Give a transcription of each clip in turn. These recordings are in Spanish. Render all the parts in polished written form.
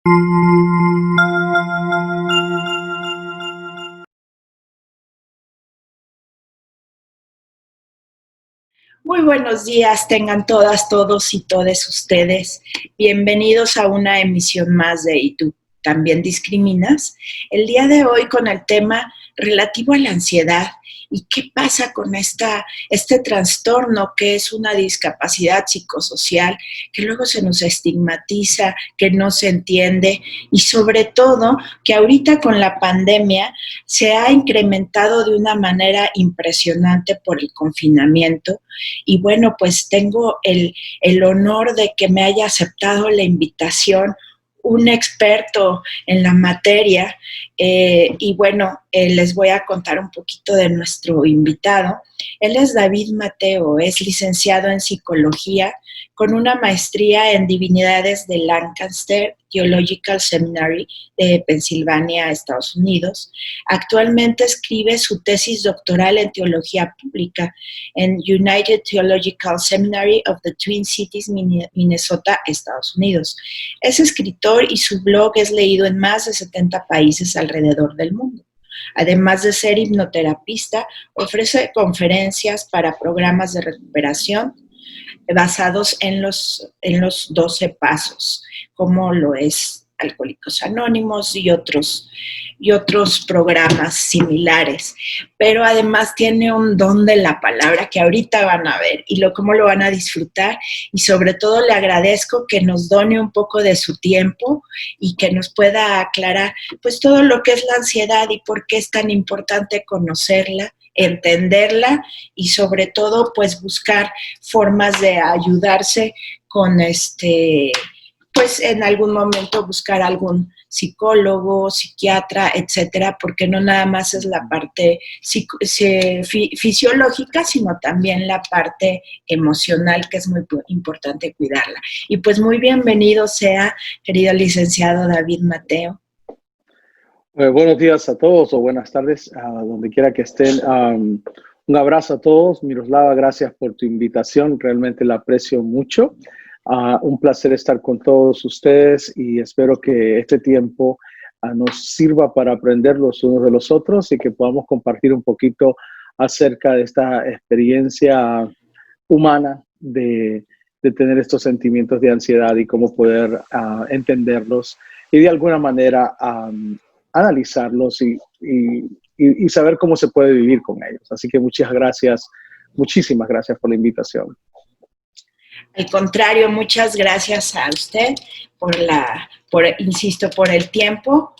Muy buenos días, tengan todas, todos y todes ustedes. Bienvenidos a una emisión más de ¿Y tú también discriminas? El día de hoy con el tema relativo a la ansiedad y qué pasa con este trastorno que es una discapacidad psicosocial que luego se nos estigmatiza, que no se entiende y sobre todo que ahorita con la pandemia se ha incrementado de una manera impresionante por el confinamiento. Y bueno, pues tengo el honor de que me haya aceptado la invitación un experto en la materia. Y bueno, les voy a contar un poquito de nuestro invitado. Él es David Mateo, es licenciado en psicología con una maestría en divinidades de Lancaster Theological Seminary de Pensilvania, Estados Unidos. Actualmente escribe su tesis doctoral en teología pública en United Theological Seminary of the Twin Cities, Minnesota, Estados Unidos. Es escritor y su blog es leído en más de 70 países alrededor del mundo. Además de ser hipnoterapista, ofrece conferencias para programas de recuperación basados en los 12 pasos, como lo es Alcohólicos Anónimos y otros programas similares. Pero además tiene un don de la palabra que ahorita van a ver y cómo lo van a disfrutar. Y sobre todo le agradezco que nos done un poco de su tiempo y que nos pueda aclarar pues todo lo que es la ansiedad y por qué es tan importante conocerla, entenderla y sobre todo pues buscar formas de ayudarse con pues en algún momento buscar algún psicólogo, psiquiatra, etcétera, porque no nada más es la parte fisiológica, sino también la parte emocional, que es muy importante cuidarla. Y pues muy bienvenido sea, querido licenciado David Mateo. Buenos días a todos o buenas tardes, donde quiera que estén. Un abrazo a todos. Miroslava, gracias por tu invitación. Realmente la aprecio mucho. Un placer estar con todos ustedes y espero que este tiempo nos sirva para aprender los unos de los otros y que podamos compartir un poquito acerca de esta experiencia humana de tener estos sentimientos de ansiedad y cómo poder entenderlos y de alguna manera analizarlos y saber cómo se puede vivir con ellos. Así que muchísimas gracias por la invitación. Al contrario, muchas gracias a usted insisto, por el tiempo.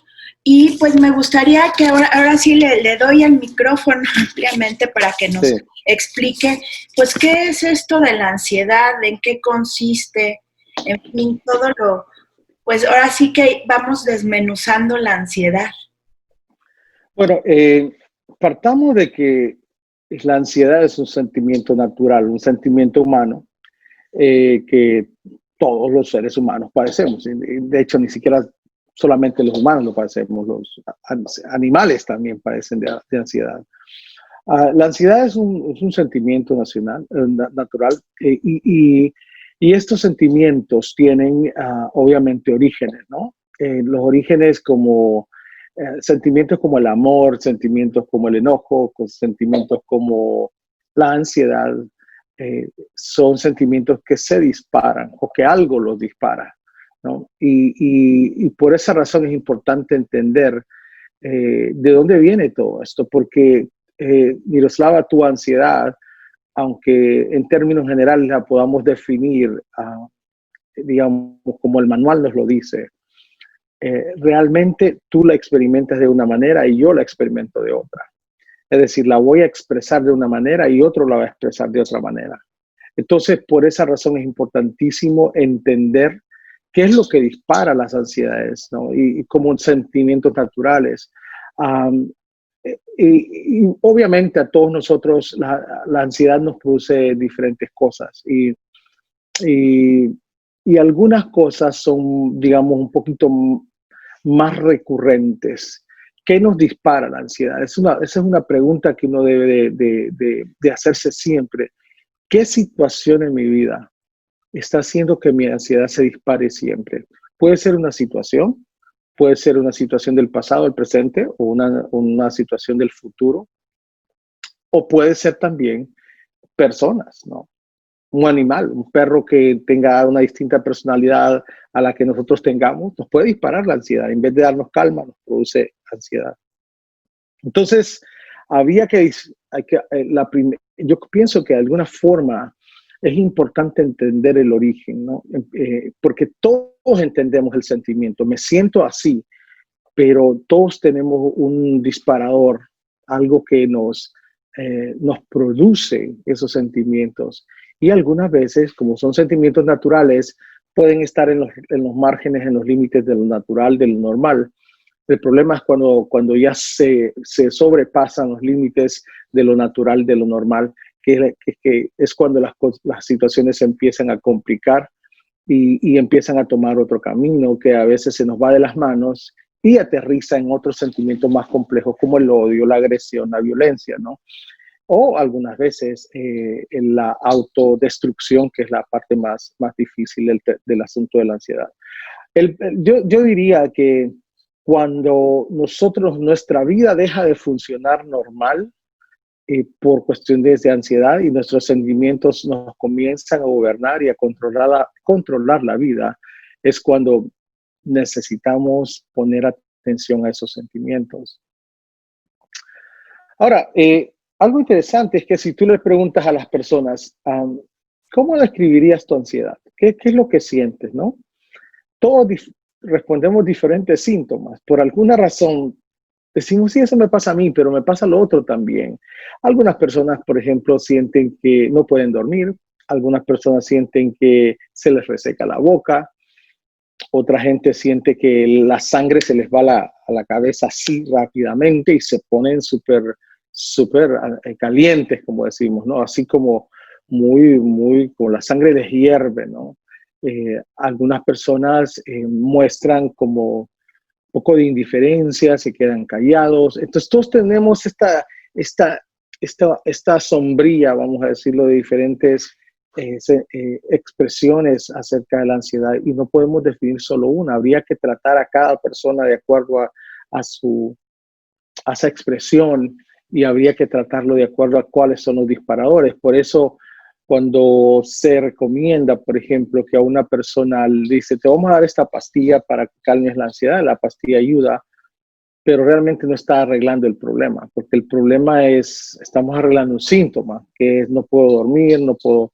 Y pues me gustaría que ahora sí le doy el micrófono ampliamente para que nos explique, pues, qué es esto de la ansiedad, en qué consiste, en fin, pues ahora sí que vamos desmenuzando la ansiedad. Bueno, partamos de que la ansiedad es un sentimiento natural, un sentimiento humano, que todos los seres humanos padecemos. De hecho, ni siquiera solamente los humanos lo padecemos, los animales también padecen de ansiedad. La ansiedad es un sentimiento natural y estos sentimientos tienen obviamente orígenes, ¿no? Los orígenes como sentimientos como el amor, sentimientos como el enojo, sentimientos como la ansiedad, son sentimientos que se disparan o que algo los dispara, ¿no? Y por esa razón es importante entender de dónde viene todo esto, porque Miroslava, tu ansiedad, aunque en términos generales la podamos definir, digamos, como el manual nos lo dice, realmente tú la experimentas de una manera y yo la experimento de otra. Es decir, la voy a expresar de una manera y otro la va a expresar de otra manera. Entonces, por esa razón es importantísimo entender qué es lo que dispara las ansiedades, ¿no? Y como sentimientos naturales. Y obviamente a todos nosotros la ansiedad nos produce diferentes cosas y algunas cosas son, digamos, un poquito más recurrentes. ¿Qué nos dispara la ansiedad? Esa es una pregunta que uno debe de hacerse siempre. ¿Qué situación en mi vida está haciendo que mi ansiedad se dispare siempre? Puede ser una situación, puede ser una situación del pasado, el presente, o una situación del futuro, o puede ser también personas, ¿no? Un animal, un perro que tenga una distinta personalidad a la que nosotros tengamos, nos puede disparar la ansiedad. En vez de darnos calma, nos produce ansiedad. Entonces, yo pienso que de alguna forma es importante entender el origen, ¿no? Porque todos entendemos el sentimiento. Me siento así, pero todos tenemos un disparador, algo que nos produce esos sentimientos. Y algunas veces, como son sentimientos naturales, pueden estar en los márgenes, en los límites de lo natural, de lo normal. El problema es cuando ya se sobrepasan los límites de lo natural, de lo normal, que es cuando las situaciones se empiezan a complicar y empiezan a tomar otro camino que a veces se nos va de las manos y aterriza en otros sentimientos más complejos como el odio, la agresión, la violencia, ¿no? O algunas veces en la autodestrucción, que es la parte más difícil del asunto de la ansiedad. Yo diría que cuando nuestra vida deja de funcionar normal por cuestiones de ansiedad y nuestros sentimientos nos comienzan a gobernar y a controlar la vida, es cuando necesitamos poner atención a esos sentimientos. Ahora, algo interesante es que si tú le preguntas a las personas, ¿cómo describirías tu ansiedad? ¿Qué es lo que sientes, no? Todos respondemos diferentes síntomas. Por alguna razón, decimos, sí, eso me pasa a mí, pero me pasa lo otro también. Algunas personas, por ejemplo, sienten que no pueden dormir. Algunas personas sienten que se les reseca la boca. Otra gente siente que la sangre se les va a la cabeza así rápidamente y se ponen súper calientes, como decimos, ¿no? Así como como la sangre les hierve, ¿no? Algunas personas muestran como un poco de indiferencia, se quedan callados. Entonces todos tenemos esta sombría, vamos a decirlo, de diferentes expresiones acerca de la ansiedad y no podemos definir solo una. Habría que tratar a cada persona de acuerdo a esa expresión y habría que tratarlo de acuerdo a cuáles son los disparadores. Por eso, cuando se recomienda, por ejemplo, que a una persona le dice, te vamos a dar esta pastilla para que calmes la ansiedad, la pastilla ayuda, pero realmente no está arreglando el problema, porque el problema estamos arreglando un síntoma, que es no puedo dormir, no puedo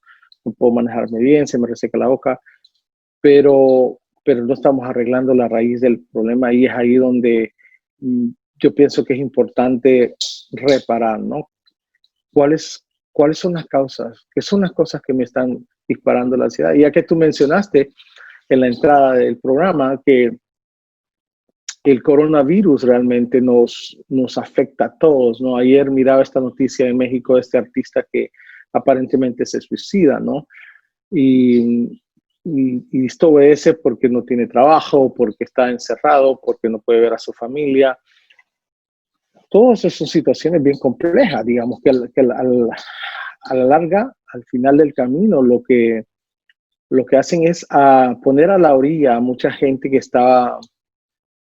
manejarme bien, se me reseca la boca, pero no estamos arreglando la raíz del problema y es ahí donde yo pienso que es importante reparar, ¿no? ¿Cuáles son las causas? ¿Qué son las cosas que me están disparando la ansiedad? Y ya que tú mencionaste en la entrada del programa que el coronavirus realmente nos afecta a todos, ¿no? Ayer miraba esta noticia en México de este artista que aparentemente se suicida, ¿no? Y esto obedece porque no tiene trabajo, porque está encerrado, porque no puede ver a su familia. Todas esas son situaciones bien complejas, digamos, que a la larga, al final del camino, lo que hacen es poner a la orilla a mucha gente que está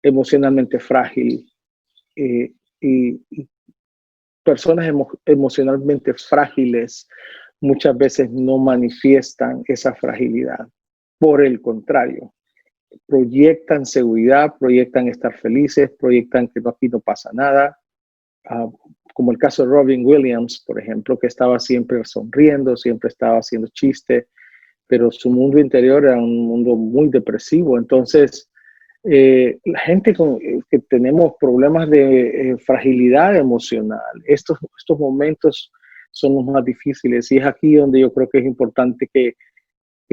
emocionalmente frágil y personas emocionalmente frágiles muchas veces no manifiestan esa fragilidad. Por el contrario, proyectan seguridad, proyectan estar felices, proyectan que aquí no pasa nada. Como el caso de Robin Williams, por ejemplo, que estaba siempre sonriendo, siempre estaba haciendo chistes, pero su mundo interior era un mundo muy depresivo. Entonces, la gente que tenemos problemas de fragilidad emocional, estos momentos son los más difíciles y es aquí donde yo creo que es importante que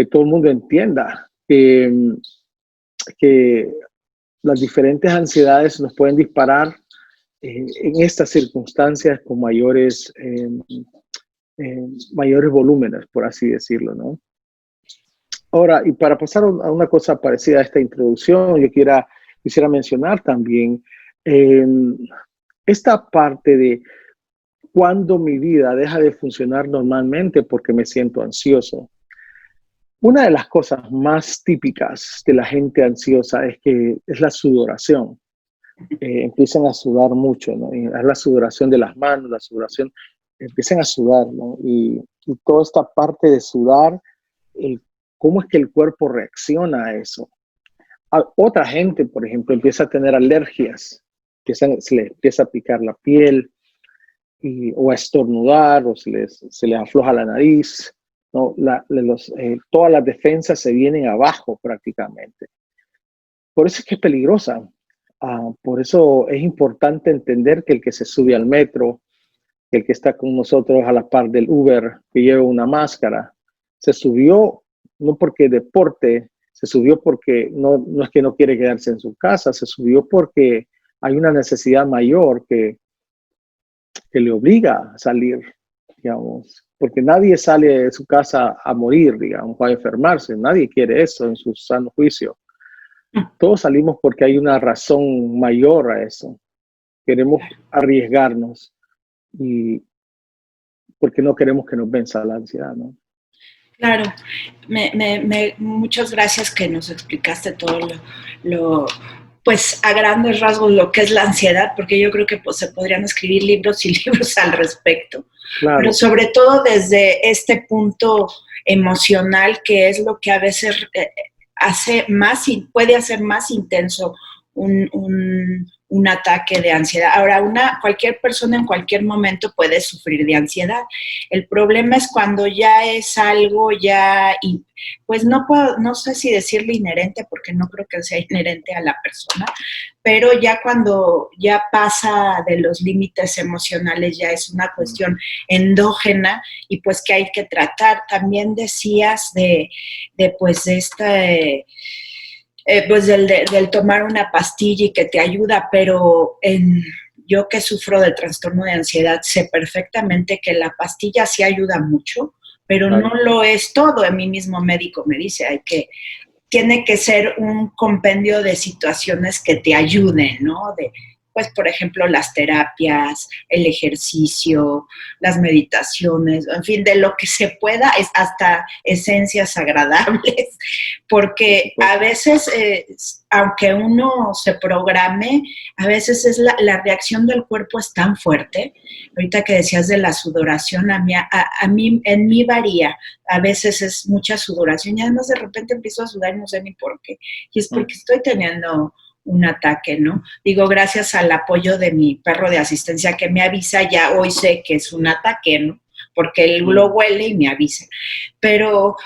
todo el mundo entienda que las diferentes ansiedades nos pueden disparar en estas circunstancias con mayores volúmenes, por así decirlo, ¿no? Ahora, y para pasar a una cosa parecida a esta introducción, yo quisiera mencionar también esta parte de cuando mi vida deja de funcionar normalmente porque me siento ansioso. Una de las cosas más típicas de la gente ansiosa es que es la sudoración. Empiezan a sudar mucho, ¿no? Y es la sudoración de las manos, la sudoración, empiezan a sudar, ¿no? Y toda esta parte de sudar, cómo es que el cuerpo reacciona a eso. Otra gente, por ejemplo, empieza a tener alergias, se les empieza a picar la piel, o a estornudar, o se les afloja la nariz, ¿no? Todas las defensas se vienen abajo prácticamente. Por eso es que es peligrosa. Por eso es importante entender que el que se sube al metro, el que está con nosotros a la par del Uber, que lleva una máscara, se subió no porque deporte, se subió porque no es que no quiere quedarse en su casa, se subió porque hay una necesidad mayor que le obliga a salir, digamos, porque nadie sale de su casa a morir, digamos, o a enfermarse, nadie quiere eso en su sano juicio. Todos salimos porque hay una razón mayor a eso. Queremos arriesgarnos y porque no queremos que nos venza la ansiedad, ¿no? Claro, muchas gracias que nos explicaste todo pues a grandes rasgos lo que es la ansiedad, porque yo creo que pues, se podrían escribir libros y libros al respecto, claro. Pero sobre todo desde este punto emocional que es lo que a veces puede hacer más intenso un ataque de ansiedad. Ahora, cualquier persona en cualquier momento puede sufrir de ansiedad. El problema es cuando ya es algo pues no sé si decirle inherente, porque no creo que sea inherente a la persona, pero ya cuando ya pasa de los límites emocionales, ya es una cuestión endógena y pues que hay que tratar. También decías pues de pues del tomar una pastilla y que te ayuda, pero yo que sufro de trastorno de ansiedad sé perfectamente que la pastilla sí ayuda mucho, pero claro, no lo es todo. A mí mismo médico me dice, tiene que ser un compendio de situaciones que te ayuden, ¿no? Pues, por ejemplo, las terapias, el ejercicio, las meditaciones, en fin, de lo que se pueda, hasta esencias agradables, porque a veces, aunque uno se programe, a veces la reacción del cuerpo es tan fuerte. Ahorita que decías de la sudoración, en mí varía. A veces es mucha sudoración y además de repente empiezo a sudar y no sé ni por qué. Y es porque estoy teniendo un ataque, ¿no? Digo, gracias al apoyo de mi perro de asistencia que me avisa, ya hoy sé que es un ataque, ¿no? Porque él lo huele y me avisa. Pero,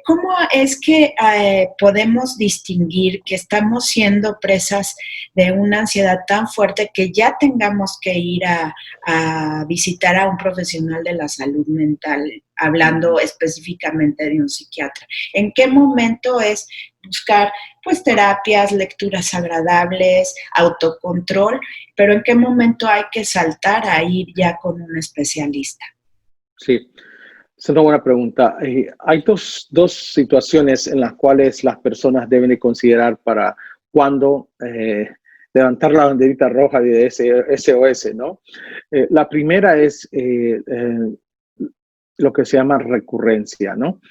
¿cómo es que podemos distinguir que estamos siendo presas de una ansiedad tan fuerte que ya tengamos que ir a visitar a un profesional de la salud mental, hablando específicamente de un psiquiatra? ¿En qué momento es buscar pues terapias, lecturas agradables, autocontrol, pero en qué momento hay que saltar a ir ya con un especialista? Sí, es una buena pregunta. Hay dos situaciones en las cuales las personas deben de considerar para cuando levantar la banderita roja de SOS, ¿no? La primera es lo que se llama recurrencia, ¿no?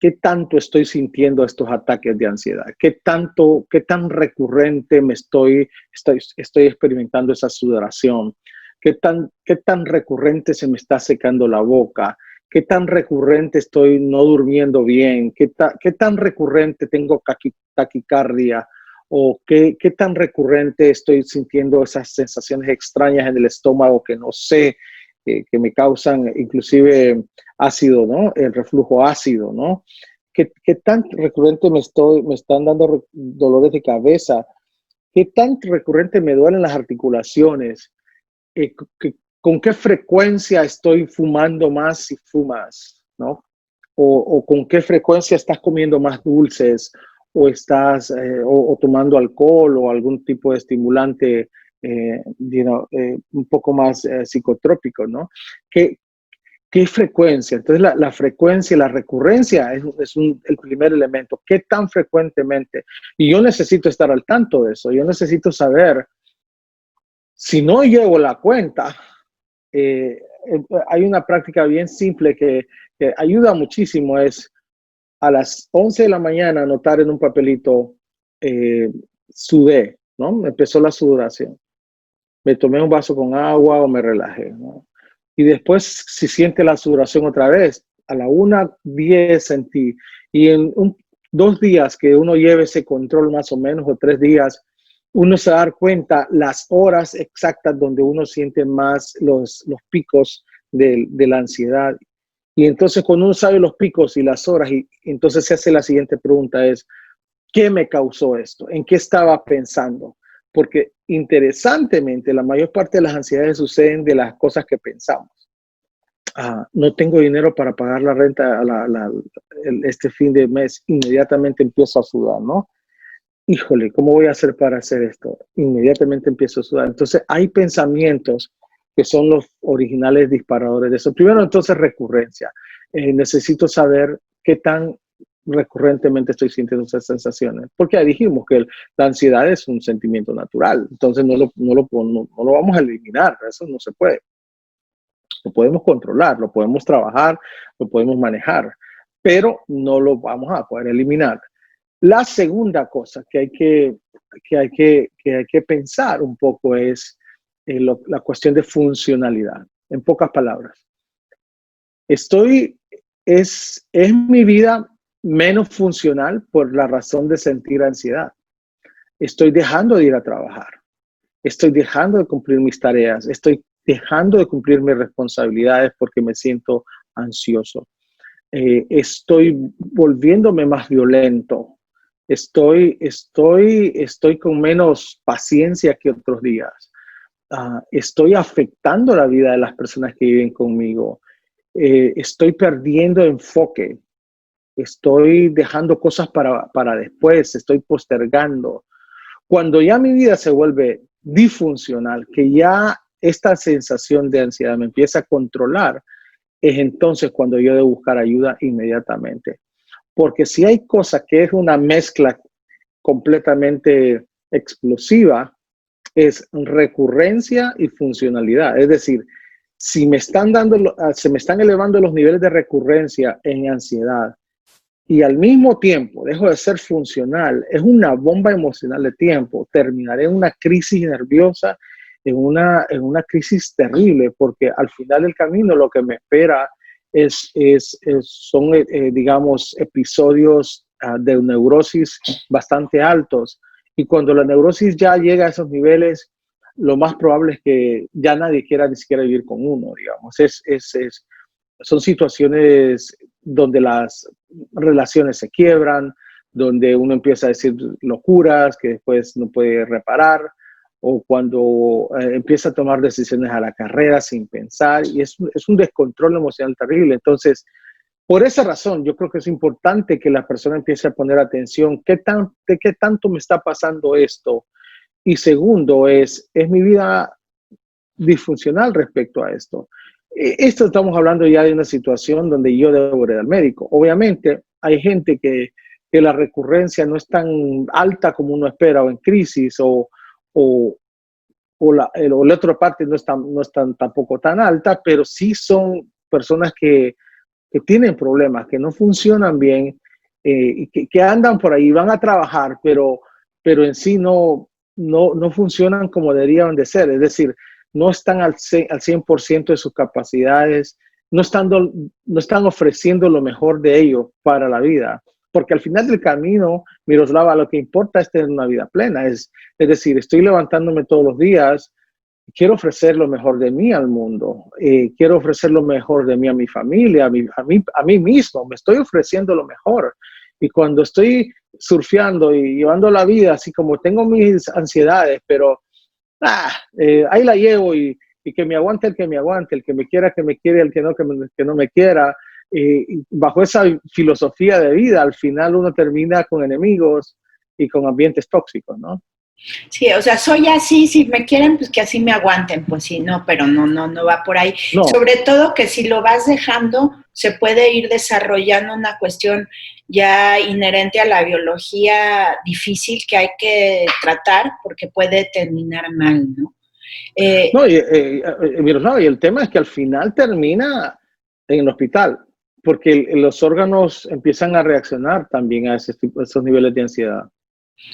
¿Qué tanto estoy sintiendo estos ataques de ansiedad? ¿Qué tan recurrente estoy experimentando esa sudoración? ¿Qué tan recurrente se me está secando la boca? ¿Qué tan recurrente estoy no durmiendo bien? ¿Qué tan recurrente tengo taquicardia? ¿O qué tan recurrente estoy sintiendo esas sensaciones extrañas en el estómago que no sé, que me causan inclusive ácido, ¿no? El reflujo ácido, ¿no? ¿Qué tan recurrente me están dando dolores de cabeza? ¿Qué tan recurrente me duelen las articulaciones? ¿Con qué frecuencia estoy fumando más si fumas, ¿no? O con qué frecuencia estás comiendo más dulces o estás o tomando alcohol o algún tipo de estimulante un poco más psicotrópico, ¿no? ¿Qué frecuencia? Entonces la frecuencia y la recurrencia es el primer elemento. ¿Qué tan frecuentemente? Y yo necesito estar al tanto de eso. Yo necesito saber, si no llevo la cuenta, hay una práctica bien simple que ayuda muchísimo, es a las 11 de la mañana anotar en un papelito, sudé, ¿no? Me empezó la sudoración. Me tomé un vaso con agua o me relajé, ¿no? Y después, si siente la sudoración otra vez, a la 1:10 sentí. Y en 2 días que uno lleve ese control más o menos, o 3 días, uno se va a dar cuenta las horas exactas donde uno siente más los picos de la ansiedad. Y entonces cuando uno sabe los picos y las horas, y entonces se hace la siguiente pregunta es, ¿qué me causó esto? ¿En qué estaba pensando? Porque interesantemente, la mayor parte de las ansiedades suceden de las cosas que pensamos. No tengo dinero para pagar la renta este fin de mes, inmediatamente empiezo a sudar, ¿no? Híjole, ¿cómo voy a hacer para hacer esto? Inmediatamente empiezo a sudar. Entonces, hay pensamientos que son los originales disparadores de eso. Primero, entonces, recurrencia. Necesito saber qué tan recurrentemente estoy sintiendo esas sensaciones. Porque ya dijimos que la ansiedad es un sentimiento natural. Entonces, no lo vamos a eliminar. Eso no se puede. Lo podemos controlar, lo podemos trabajar, lo podemos manejar, pero no lo vamos a poder eliminar. La segunda cosa que hay que pensar un poco es la cuestión de funcionalidad. En pocas palabras, es mi vida menos funcional por la razón de sentir ansiedad. Estoy dejando de ir a trabajar. Estoy dejando de cumplir mis tareas. Estoy dejando de cumplir mis responsabilidades porque me siento ansioso. Estoy volviéndome más violento. Estoy con menos paciencia que otros días. Estoy afectando la vida de las personas que viven conmigo. Estoy perdiendo enfoque. Estoy dejando cosas para después. Estoy postergando. Cuando ya mi vida se vuelve disfuncional, que ya esta sensación de ansiedad me empieza a controlar, es entonces cuando yo debo buscar ayuda inmediatamente. Porque si hay cosa que es una mezcla completamente explosiva, es recurrencia y funcionalidad. Es decir, si se me están elevando los niveles de recurrencia en ansiedad y al mismo tiempo dejo de ser funcional, es una bomba emocional de tiempo. Terminaré en una crisis nerviosa, en una crisis terrible, porque al final del camino lo que me espera son, digamos, episodios de neurosis bastante altos. Y cuando la neurosis ya llega a esos niveles, lo más probable es que ya nadie quiera ni siquiera vivir con uno, digamos. Son situaciones donde las relaciones se quiebran, donde uno empieza a decir locuras que después no puede reparar, o cuando empieza a tomar decisiones a la carrera sin pensar, y es un descontrol emocional terrible. Entonces, por esa razón, yo creo que es importante que la persona empiece a poner atención, ¿de qué tanto me está pasando esto? Y segundo, ¿es mi vida disfuncional respecto a esto? Esto estamos hablando ya de una situación donde yo debo ir al médico. Obviamente, hay gente que la recurrencia no es tan alta como uno espera, o en crisis, o la otra parte no es tampoco tan alta, pero sí son personas que tienen problemas, que no funcionan bien, y que andan por ahí, van a trabajar, pero en sí no funcionan como deberían de ser. Es decir, no están al 100% de sus capacidades, no están ofreciendo lo mejor de ellos para la vida. Porque al final del camino, Miroslava, lo que importa es tener una vida plena. Es decir, estoy levantándome todos los días, quiero ofrecer lo mejor de mí al mundo, quiero ofrecer lo mejor de mí a mi familia, a mí mismo, me estoy ofreciendo lo mejor. Y cuando estoy surfeando y llevando la vida, así como tengo mis ansiedades, pero ahí la llevo, y que me aguante el que me aguante, el que me quiera que me quiere, el que no me quiera. Y bajo esa filosofía de vida, al final uno termina con enemigos y con ambientes tóxicos, ¿no? Sí, o sea, soy así, si me quieren, pues que así me aguanten, pues sí, no, pero no va por ahí. No. Sobre todo que si lo vas dejando, se puede ir desarrollando una cuestión ya inherente a la biología difícil que hay que tratar porque puede terminar mal, ¿no? No, y el tema es que al final termina en el hospital. porque los órganos empiezan a reaccionar también a esos niveles de ansiedad.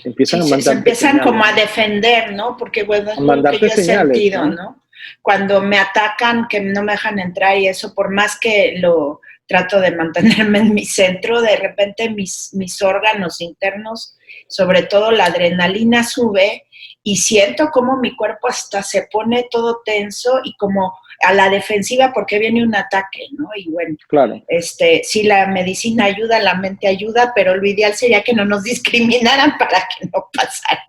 Empiezan Sí, a se mandarte empiezan señales. como a defender, ¿no? Porque bueno, es A lo que mandarte yo he señales, sentido, ¿no? ¿no? Cuando me atacan, que no me dejan entrar y eso, por más que lo trato de mantenerme en mi centro, de repente mis órganos internos, sobre todo la adrenalina sube y siento como mi cuerpo hasta se pone todo tenso y como a la defensiva porque viene un ataque, ¿no? Y bueno, Claro. sí, la medicina ayuda, la mente ayuda, pero lo ideal sería que no nos discriminaran para que no pasara.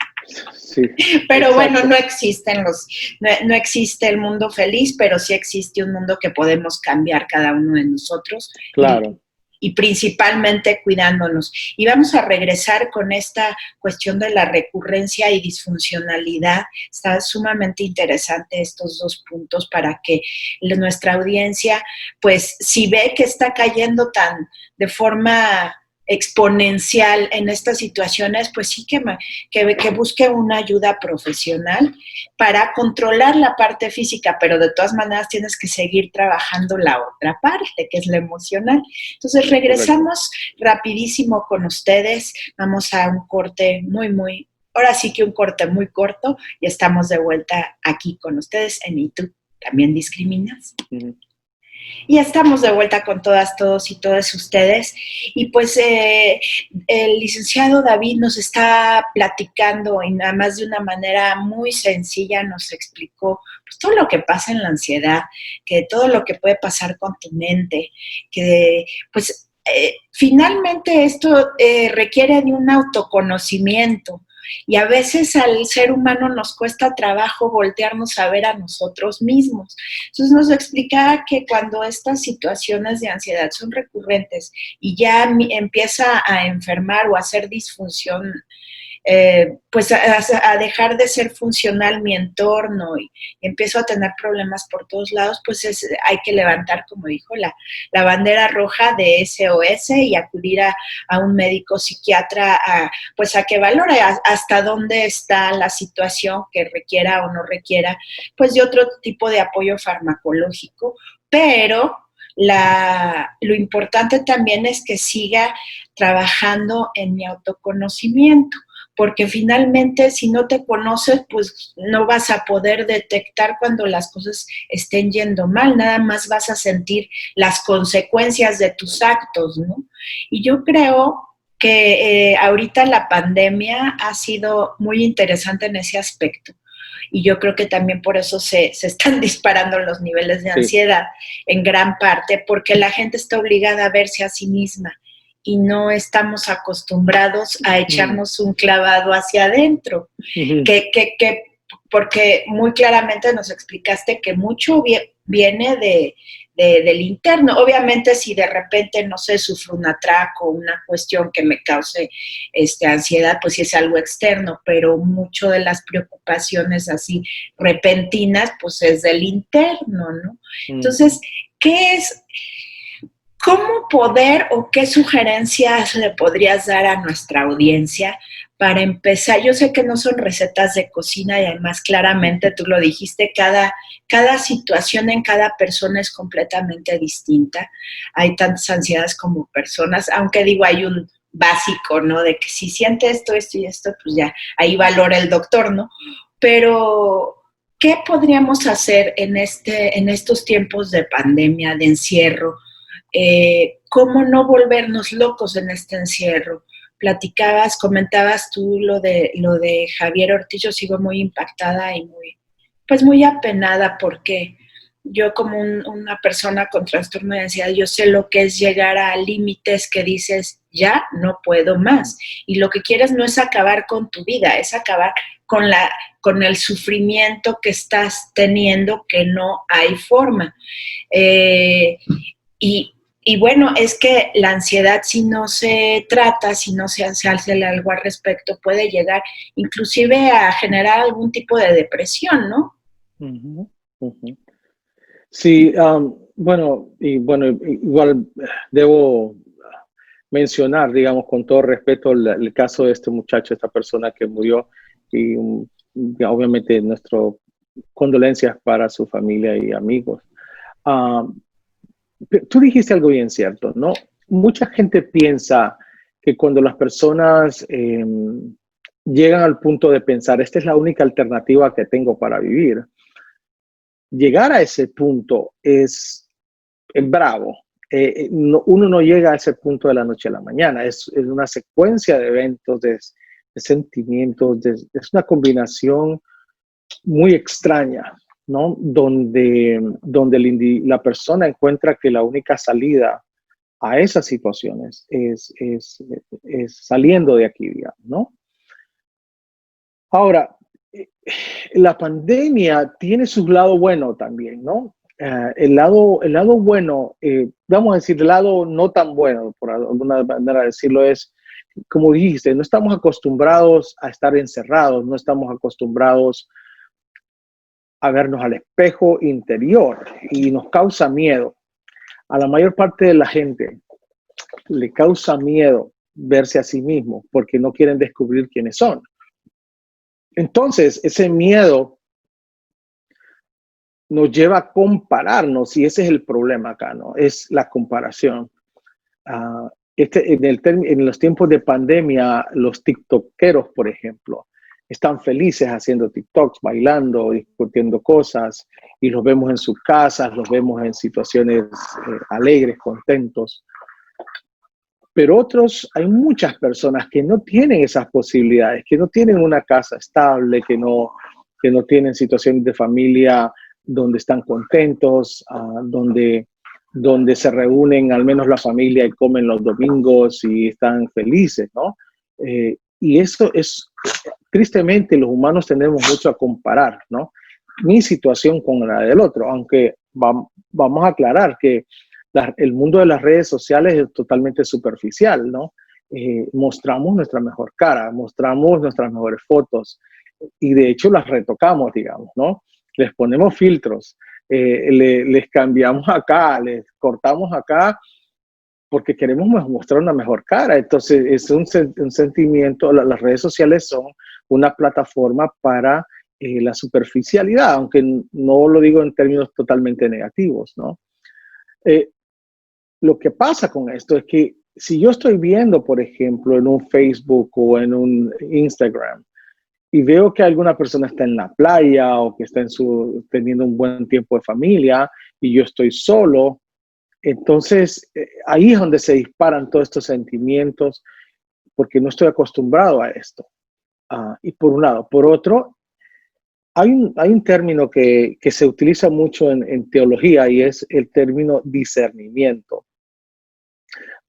Sí, Pero exacto. bueno, no existe el mundo feliz, pero sí existe un mundo que podemos cambiar cada uno de nosotros. Claro. Y principalmente cuidándonos. Y vamos a regresar con esta cuestión de la recurrencia y disfuncionalidad. Está sumamente interesante estos dos puntos para que nuestra audiencia, pues si ve que está cayendo tan de forma exponencial en estas situaciones, pues sí que busque una ayuda profesional para controlar la parte física, pero de todas maneras tienes que seguir trabajando la otra parte, que es la emocional. Entonces regresamos rapidísimo con ustedes, vamos a un corte ahora sí que un corte muy corto y estamos de vuelta aquí con ustedes en ¿Y tú también discriminas? Y estamos de vuelta con todas, todos y todas ustedes. Y pues el licenciado David nos está platicando y nada más de una manera muy sencilla nos explicó pues, todo lo que pasa en la ansiedad, que todo lo que puede pasar con tu mente, que pues finalmente esto requiere de un autoconocimiento. Y a veces al ser humano nos cuesta trabajo voltearnos a ver a nosotros mismos. Entonces nos explicaba que cuando estas situaciones de ansiedad son recurrentes y ya empieza a enfermar o a hacer disfunción, pues a dejar de ser funcional mi entorno y empiezo a tener problemas por todos lados, pues hay que levantar, como dijo, la bandera roja de SOS y acudir a un médico psiquiatra pues a que valore hasta dónde está la situación que requiera o no requiera, pues de otro tipo de apoyo farmacológico, pero lo importante también es que siga trabajando en mi autoconocimiento, porque finalmente si no te conoces, pues no vas a poder detectar cuando las cosas estén yendo mal, nada más vas a sentir las consecuencias de tus actos, ¿no? Y yo creo que ahorita la pandemia ha sido muy interesante en ese aspecto. Y yo creo que también por eso se están disparando los niveles de ansiedad en gran parte, porque la gente está obligada a verse a sí misma y no estamos acostumbrados a echarnos un clavado hacia adentro, porque muy claramente nos explicaste que mucho viene del interno. Obviamente si de repente, no sé, sufro un atraco, una cuestión que me cause ansiedad, pues sí es algo externo, pero mucho de las preocupaciones así repentinas, pues es del interno, ¿no? Entonces, ¿cómo poder o qué sugerencias le podrías dar a nuestra audiencia para empezar? Yo sé que no son recetas de cocina y además claramente tú lo dijiste, cada situación en cada persona es completamente distinta. Hay tantas ansiedades como personas, aunque digo, hay un básico, ¿no? De que si siente esto y esto, pues ya, ahí valora el doctor, ¿no? Pero ¿qué podríamos hacer en estos tiempos de pandemia, de encierro? ¿Cómo no volvernos locos en este encierro? Comentabas tú lo de Javier Ortiz, yo sigo muy impactada y muy apenada porque yo como una persona con trastorno de ansiedad, yo sé lo que es llegar a límites que dices, ya no puedo más. Y lo que quieres no es acabar con tu vida, es acabar con el sufrimiento que estás teniendo, que no hay forma. Y bueno, es que la ansiedad, si no se trata, si no se hace algo al respecto, puede llegar inclusive a generar algún tipo de depresión, ¿no? Sí, bueno, igual debo mencionar, digamos, con todo respeto, el caso de este muchacho, esta persona que murió, y obviamente nuestras condolencias para su familia y amigos. tú dijiste algo bien cierto, ¿no? Mucha gente piensa que cuando las personas llegan al punto de pensar, esta es la única alternativa que tengo para vivir, llegar a ese punto es bravo. Uno no llega a ese punto de la noche a la mañana, es una secuencia de eventos, de sentimientos, es una combinación muy extraña, ¿no? Donde la persona encuentra que la única salida a esas situaciones es saliendo de aquí, digamos, ¿no? Ahora, la pandemia tiene su lado bueno también, ¿no? El lado bueno, vamos a decir, el lado no tan bueno, por alguna manera de decirlo, es, como dijiste, no estamos acostumbrados a estar encerrados, no estamos acostumbrados a vernos al espejo interior y nos causa miedo. A la mayor parte de la gente le causa miedo verse a sí mismo porque no quieren descubrir quiénes son. Entonces, ese miedo nos lleva a compararnos y ese es el problema acá, ¿no? Es la comparación. En los tiempos de pandemia, los tiktokeros, por ejemplo, están felices haciendo TikToks, bailando, discutiendo cosas, y los vemos en sus casas, los vemos en situaciones alegres, contentos. Pero otros, hay muchas personas que no tienen esas posibilidades, que no tienen una casa estable, que no tienen situaciones de familia donde están contentos, donde se reúnen al menos la familia y comen los domingos y están felices, ¿no? Y eso es, tristemente, los humanos tenemos mucho a comparar, ¿no? Mi situación con la del otro, aunque vamos a aclarar que el mundo de las redes sociales es totalmente superficial, ¿no? Mostramos nuestra mejor cara, mostramos nuestras mejores fotos y de hecho las retocamos, digamos, ¿no? Les ponemos filtros, les cambiamos acá, les cortamos acá porque queremos mostrar una mejor cara. Entonces es un sentimiento, las redes sociales son una plataforma para la superficialidad, aunque no lo digo en términos totalmente negativos, ¿no? Lo que pasa con esto es que si yo estoy viendo, por ejemplo, en un Facebook o en un Instagram y veo que alguna persona está en la playa o que está teniendo un buen tiempo de familia y yo estoy solo, entonces ahí es donde se disparan todos estos sentimientos porque no estoy acostumbrado a esto. Y por un lado. Por otro, hay un término que se utiliza mucho en teología y es el término discernimiento.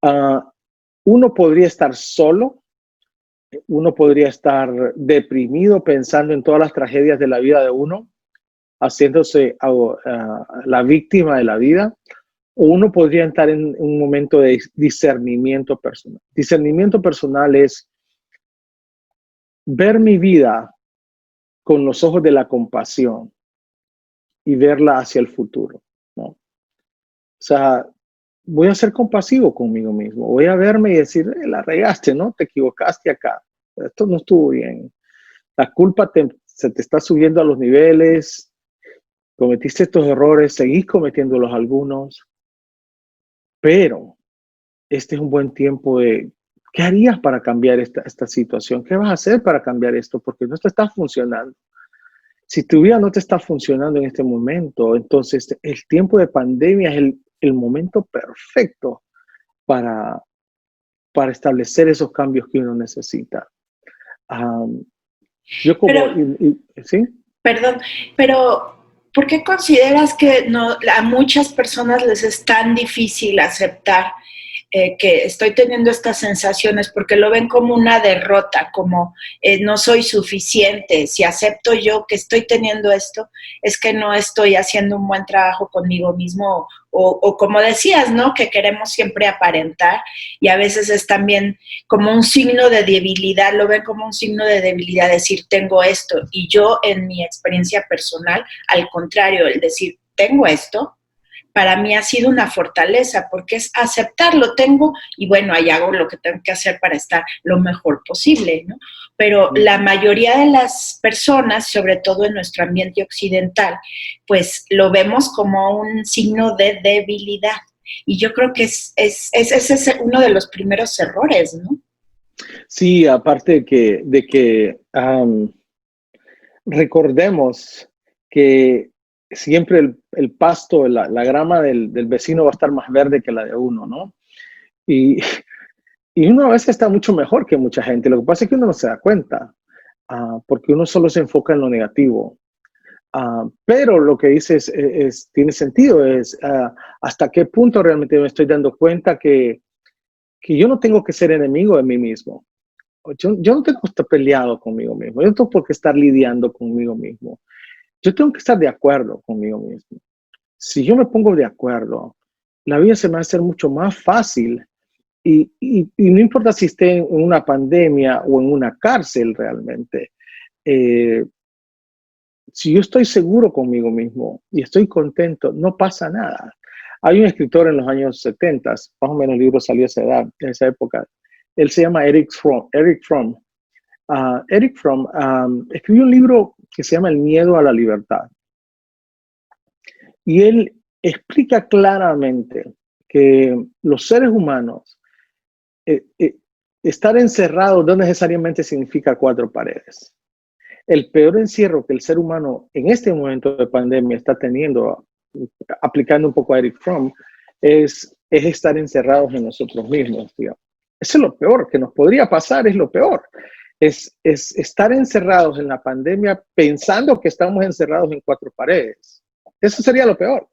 Uno podría estar solo, uno podría estar deprimido pensando en todas las tragedias de la vida de uno, haciéndose la víctima de la vida, o uno podría estar en un momento de discernimiento personal. Discernimiento personal es ver mi vida con los ojos de la compasión y verla hacia el futuro, ¿no? O sea, voy a ser compasivo conmigo mismo, voy a verme y decir, la regaste, ¿no? Te equivocaste acá, esto no estuvo bien. La culpa se te está subiendo a los niveles, cometiste estos errores, seguís cometiéndolos algunos, pero este es un buen tiempo de, ¿qué harías para cambiar esta situación? ¿Qué vas a hacer para cambiar esto? Porque no te está funcionando. Si tu vida no te está funcionando en este momento, entonces el tiempo de pandemia es el momento perfecto para establecer esos cambios que uno necesita. Yo como... ¿Sí? Perdón, pero ¿por qué consideras que a muchas personas les es tan difícil aceptar que estoy teniendo estas sensaciones? Porque lo ven como una derrota, como no soy suficiente. Si acepto yo que estoy teniendo esto, es que no estoy haciendo un buen trabajo conmigo mismo, o como decías, ¿no? Que queremos siempre aparentar, y a veces es también como un signo de debilidad, lo ven como un signo de debilidad decir tengo esto, y yo en mi experiencia personal, al contrario, el decir tengo esto, para mí ha sido una fortaleza, porque es aceptarlo, tengo, y bueno, ahí hago lo que tengo que hacer para estar lo mejor posible, ¿no? Pero la mayoría de las personas, sobre todo en nuestro ambiente occidental, pues lo vemos como un signo de debilidad. Y yo creo que ese es uno de los primeros errores, ¿no? Sí, aparte de que recordemos que siempre el pasto, la grama del vecino va a estar más verde que la de uno, ¿no? Y, y uno a veces está mucho mejor que mucha gente. Lo que pasa es que uno no se da cuenta, porque uno solo se enfoca en lo negativo. Pero lo que dices tiene sentido, hasta qué punto realmente me estoy dando cuenta que yo no tengo que ser enemigo de mí mismo. Yo no tengo que estar peleado conmigo mismo. Yo no tengo por qué estar lidiando conmigo mismo. Yo tengo que estar de acuerdo conmigo mismo. Si yo me pongo de acuerdo, la vida se me va a hacer mucho más fácil y no importa si esté en una pandemia o en una cárcel realmente. Eh, si yo estoy seguro conmigo mismo y estoy contento, no pasa nada. Hay un escritor en los años 70, más o menos el libro salió a esa edad, en esa época. Él se llama Eric Fromm. Eric Fromm escribió un libro que se llama El miedo a la libertad. Y él explica claramente que los seres humanos, estar encerrados no necesariamente significa cuatro paredes. El peor encierro que el ser humano en este momento de pandemia está teniendo, aplicando un poco a Eric Fromm, es estar encerrados en nosotros mismos, digamos. Eso es lo peor que nos podría pasar, es lo peor. Es estar encerrados en la pandemia pensando que estamos encerrados en cuatro paredes. Eso sería lo peor,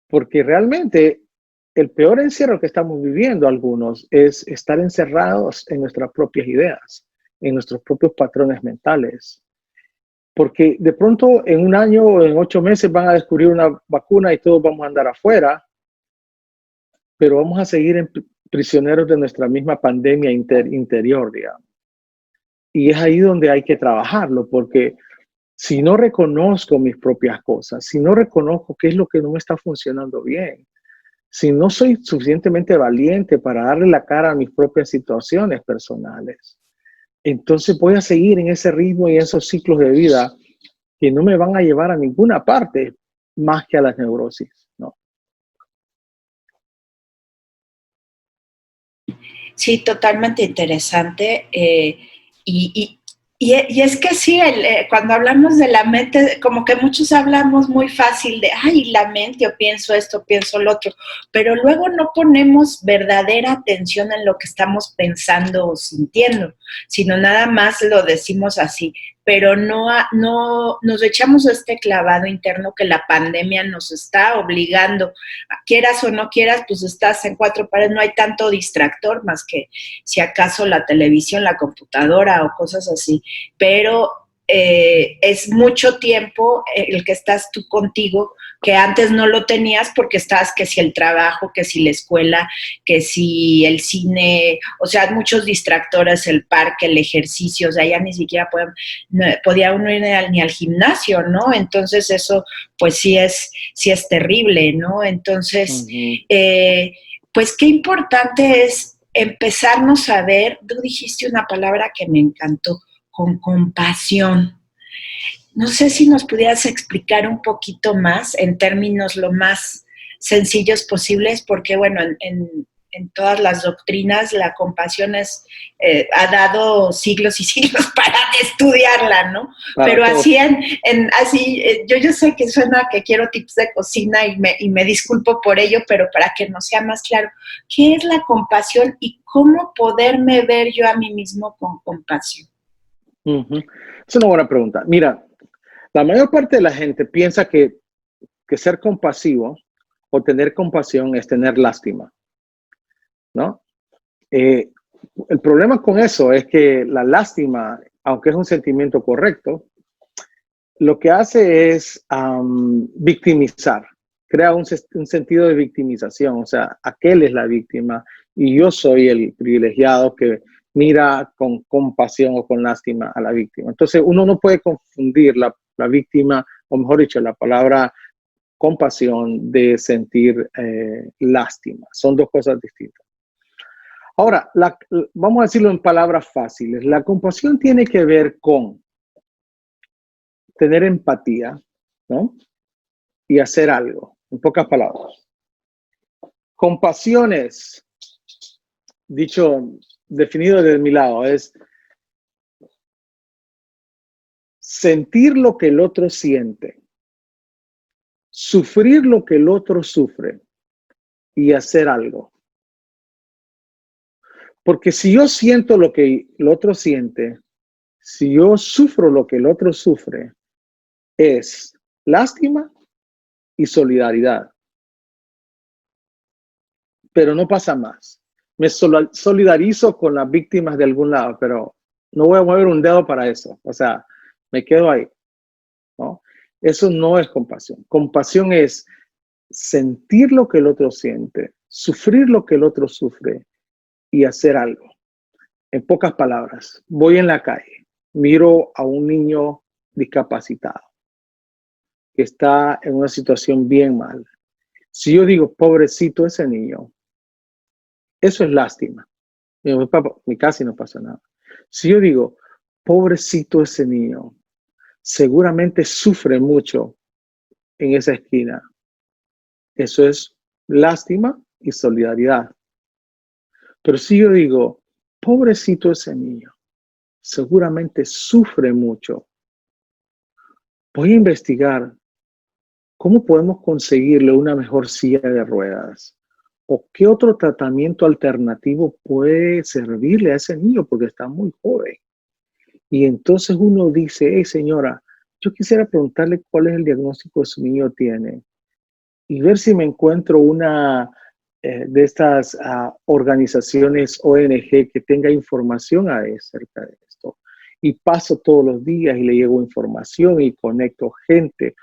porque realmente el peor encierro que estamos viviendo algunos es estar encerrados en nuestras propias ideas, en nuestros propios patrones mentales. Porque de pronto en un año o en 8 meses van a descubrir una vacuna y todos vamos a andar afuera, pero vamos a seguir prisioneros de nuestra misma pandemia interior, digamos. Y es ahí donde hay que trabajarlo, porque si no reconozco mis propias cosas, si no reconozco qué es lo que no me está funcionando bien, si no soy suficientemente valiente para darle la cara a mis propias situaciones personales, entonces voy a seguir en ese ritmo y en esos ciclos de vida que no me van a llevar a ninguna parte más que a las neurosis, ¿no? Sí, totalmente interesante. Y es que sí, cuando hablamos de la mente, como que muchos hablamos muy fácil de, ay, la mente, o pienso esto, pienso lo otro, pero luego no ponemos verdadera atención en lo que estamos pensando o sintiendo, sino nada más lo decimos así, pero no nos echamos este clavado interno que la pandemia nos está obligando. Quieras o no quieras, pues estás en cuatro paredes, no hay tanto distractor más que si acaso la televisión, la computadora o cosas así, pero es mucho tiempo el que estás tú contigo, que antes no lo tenías porque estabas que si el trabajo, que si la escuela, que si el cine, o sea, muchos distractores, el parque, el ejercicio, o sea, ya ni siquiera podía uno ir ni al gimnasio, ¿no? Entonces eso pues sí es terrible, ¿no? Entonces, pues qué importante es empezarnos a ver, tú dijiste una palabra que me encantó, con compasión. No sé si nos pudieras explicar un poquito más en términos lo más sencillos posibles, porque bueno, en todas las doctrinas la compasión ha dado siglos y siglos para estudiarla, ¿no? Para Pero todos. así yo sé que suena que quiero tips de cocina y me disculpo por ello, pero para que nos sea más claro, ¿qué es la compasión y cómo poderme ver yo a mí mismo con compasión? Es una buena pregunta. Mira, la mayor parte de la gente piensa que ser compasivo o tener compasión es tener lástima, ¿no? Eh, el problema con eso es que la lástima, aunque es un sentimiento correcto, lo que hace es victimizar, crea un sentido de victimización, o sea, aquel es la víctima y yo soy el privilegiado que mira con compasión o con lástima a la víctima. Entonces uno no puede confundir la víctima, o mejor dicho, la palabra compasión de sentir lástima. Son dos cosas distintas. Ahora, vamos a decirlo en palabras fáciles. La compasión tiene que ver con tener empatía, ¿no? Y hacer algo, en pocas palabras. Compasión es, definido desde mi lado, es sentir lo que el otro siente, sufrir lo que el otro sufre y hacer algo. Porque si yo siento lo que el otro siente, si yo sufro lo que el otro sufre, es lástima y solidaridad. Pero no pasa más. Me solidarizo con las víctimas de algún lado, pero no voy a mover un dedo para eso. O sea, me quedo ahí, ¿no? Eso no es compasión. Compasión es sentir lo que el otro siente, sufrir lo que el otro sufre y hacer algo. En pocas palabras, voy en la calle, miro a un niño discapacitado que está en una situación bien mal. Si yo digo, pobrecito ese niño, eso es lástima. Mi casi no pasa nada. Si yo digo, pobrecito ese niño, seguramente sufre mucho en esa esquina. Eso es lástima y solidaridad. Pero si yo digo, pobrecito ese niño, seguramente sufre mucho, voy a investigar cómo podemos conseguirle una mejor silla de ruedas o qué otro tratamiento alternativo puede servirle a ese niño porque está muy joven. Y entonces uno dice, hey señora, yo quisiera preguntarle cuál es el diagnóstico que su niño tiene y ver si me encuentro una de estas organizaciones ONG que tenga información acerca de esto. Y paso todos los días y le llevo información y conecto gente.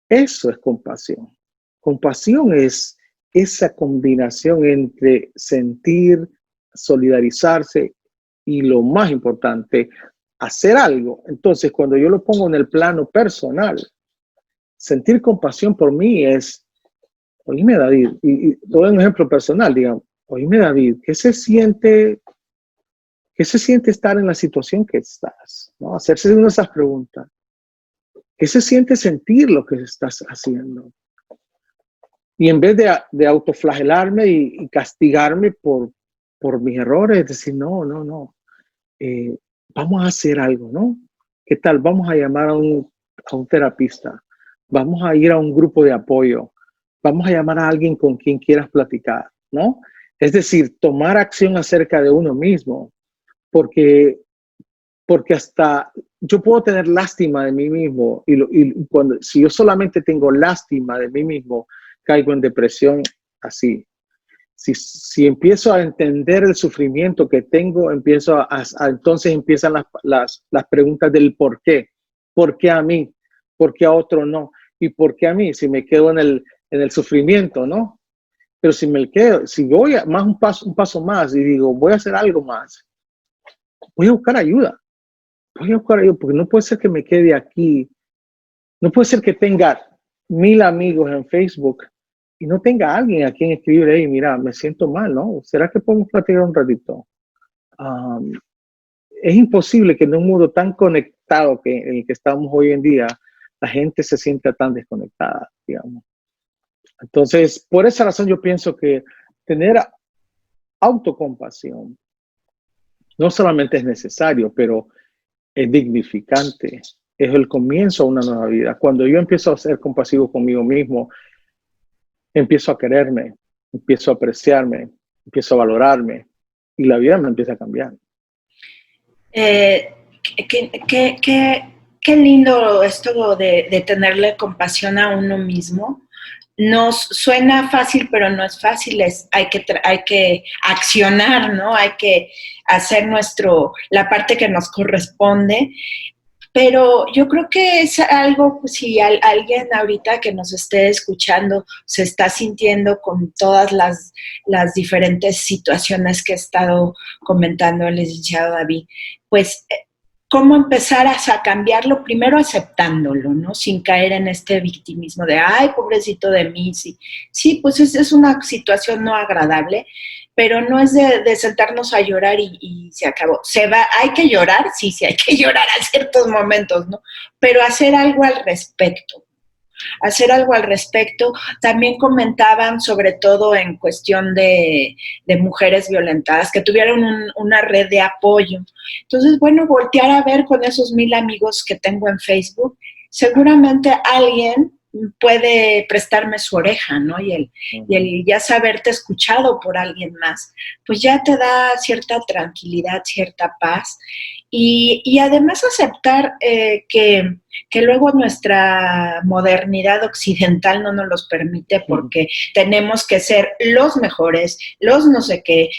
Eso es compasión. Compasión es esa combinación entre sentir, solidarizarse y lo más importante, hacer algo. Entonces, cuando yo lo pongo en el plano personal, sentir compasión por mí es, oíme David, y doy un ejemplo personal, digamos, oíme David, ¿qué se siente estar en la situación que estás? ¿No? Hacerse una de esas preguntas. ¿Qué se siente sentir lo que estás haciendo? Y en vez de autoflagelarme y castigarme por mis errores, decir, no. Vamos a hacer algo, ¿no? ¿Qué tal? Vamos a llamar a un terapista. Vamos a ir a un grupo de apoyo. Vamos a llamar a alguien con quien quieras platicar, ¿no? Es decir, tomar acción acerca de uno mismo, porque hasta yo puedo tener lástima de mí mismo si yo solamente tengo lástima de mí mismo, caigo en depresión así. Si empiezo a entender el sufrimiento que tengo, entonces empiezan las preguntas del por qué. ¿Por qué a mí? ¿Por qué a otro no? ¿Y por qué a mí? Si me quedo en el sufrimiento, ¿no? Pero si voy un paso más y digo, voy a hacer algo más, voy a buscar ayuda. Porque no puede ser que me quede aquí. No puede ser que tenga 1000 amigos en Facebook y no tenga alguien a quien escribir, hey, mira, me siento mal, ¿no? ¿Será que podemos platicar un ratito? Es imposible que en un mundo tan conectado en el que estamos hoy en día, la gente se sienta tan desconectada, digamos. Entonces, por esa razón yo pienso que tener autocompasión no solamente es necesario, pero es dignificante, es el comienzo a una nueva vida. Cuando yo empiezo a ser compasivo conmigo mismo, empiezo a quererme, empiezo a apreciarme, empiezo a valorarme y la vida me empieza a cambiar. Qué lindo esto de tenerle compasión a uno mismo. Nos suena fácil, pero no es fácil. Hay que accionar, ¿no? Hay que hacer la parte que nos corresponde. Pero yo creo que es algo, pues, si alguien ahorita que nos esté escuchando se está sintiendo con todas las diferentes situaciones que ha estado comentando el licenciado David, pues, ¿cómo empezar a cambiarlo? Primero aceptándolo, ¿no? Sin caer en este victimismo de, ay, pobrecito de mí. Sí, pues es una situación no agradable, pero no es de sentarnos a llorar y se acabó. Hay que llorar, sí, hay que llorar a ciertos momentos, ¿no? Pero hacer algo al respecto. hacer algo al respecto. También comentaban, sobre todo en cuestión de mujeres violentadas, que tuvieron una red de apoyo. Entonces, bueno, voltear a ver con esos 1000 amigos que tengo en Facebook, seguramente alguien puede prestarme su oreja, ¿no? Y el ya saberte escuchado por alguien más, pues ya te da cierta tranquilidad, cierta paz. Y además aceptar que luego nuestra modernidad occidental no nos los permite, porque tenemos que ser los mejores, los no sé qué,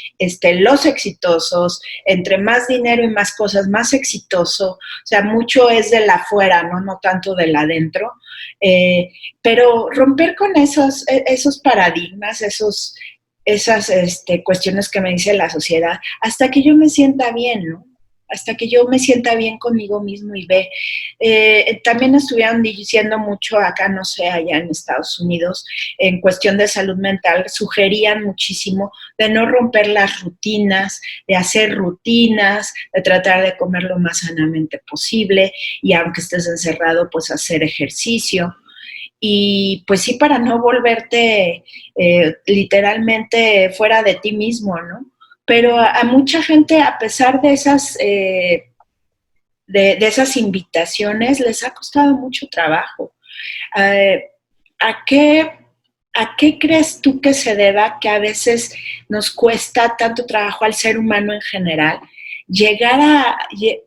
los exitosos, entre más dinero y más cosas, más exitoso. O sea, mucho es de la afuera, ¿no? No tanto del adentro. Pero romper con esos paradigmas, esas cuestiones que me dice la sociedad, hasta que yo me sienta bien, ¿no? Hasta que yo me sienta bien conmigo mismo y ve. También estuvieron diciendo mucho acá, no sé, allá en Estados Unidos, en cuestión de salud mental, sugerían muchísimo de no romper las rutinas, de hacer rutinas, de tratar de comer lo más sanamente posible y aunque estés encerrado, pues hacer ejercicio. Y pues sí, para no volverte literalmente fuera de ti mismo, ¿no? Pero a mucha gente, a pesar de esas invitaciones, les ha costado mucho trabajo. ¿A qué crees tú que se deba que a veces nos cuesta tanto trabajo al ser humano en general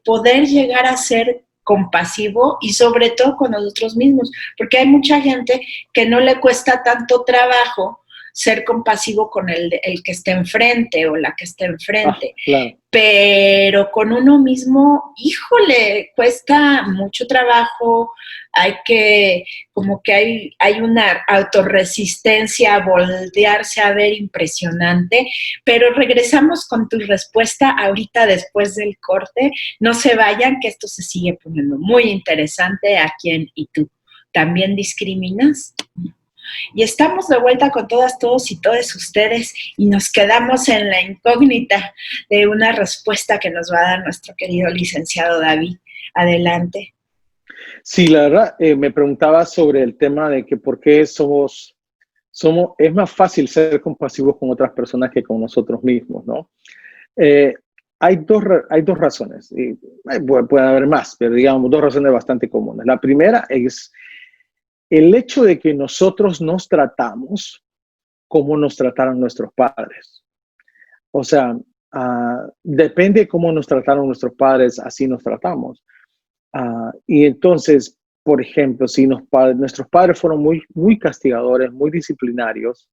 poder llegar a ser compasivo y sobre todo con nosotros mismos? Porque hay mucha gente que no le cuesta tanto trabajo ser compasivo con el que esté enfrente o la que esté enfrente. Claro. Pero con uno mismo, híjole, cuesta mucho trabajo, hay una autorresistencia a voltearse a ver impresionante. Pero regresamos con tu respuesta ahorita después del corte. No se vayan, que esto se sigue poniendo muy interesante aquí en ¿Y tú también discriminas? Y estamos de vuelta con todas, todos y todas ustedes y nos quedamos en la incógnita de una respuesta que nos va a dar nuestro querido licenciado David. Adelante. Sí, la verdad, me preguntaba sobre el tema de que por qué es más fácil ser compasivos con otras personas que con nosotros mismos, ¿no? Hay dos razones, y puede haber más, pero digamos 2 razones bastante comunes. La primera es el hecho de que nosotros nos tratamos como nos trataron nuestros padres. O sea, depende de cómo nos trataron nuestros padres, así nos tratamos. Y entonces, por ejemplo, si nuestros padres fueron muy, muy castigadores, muy disciplinarios,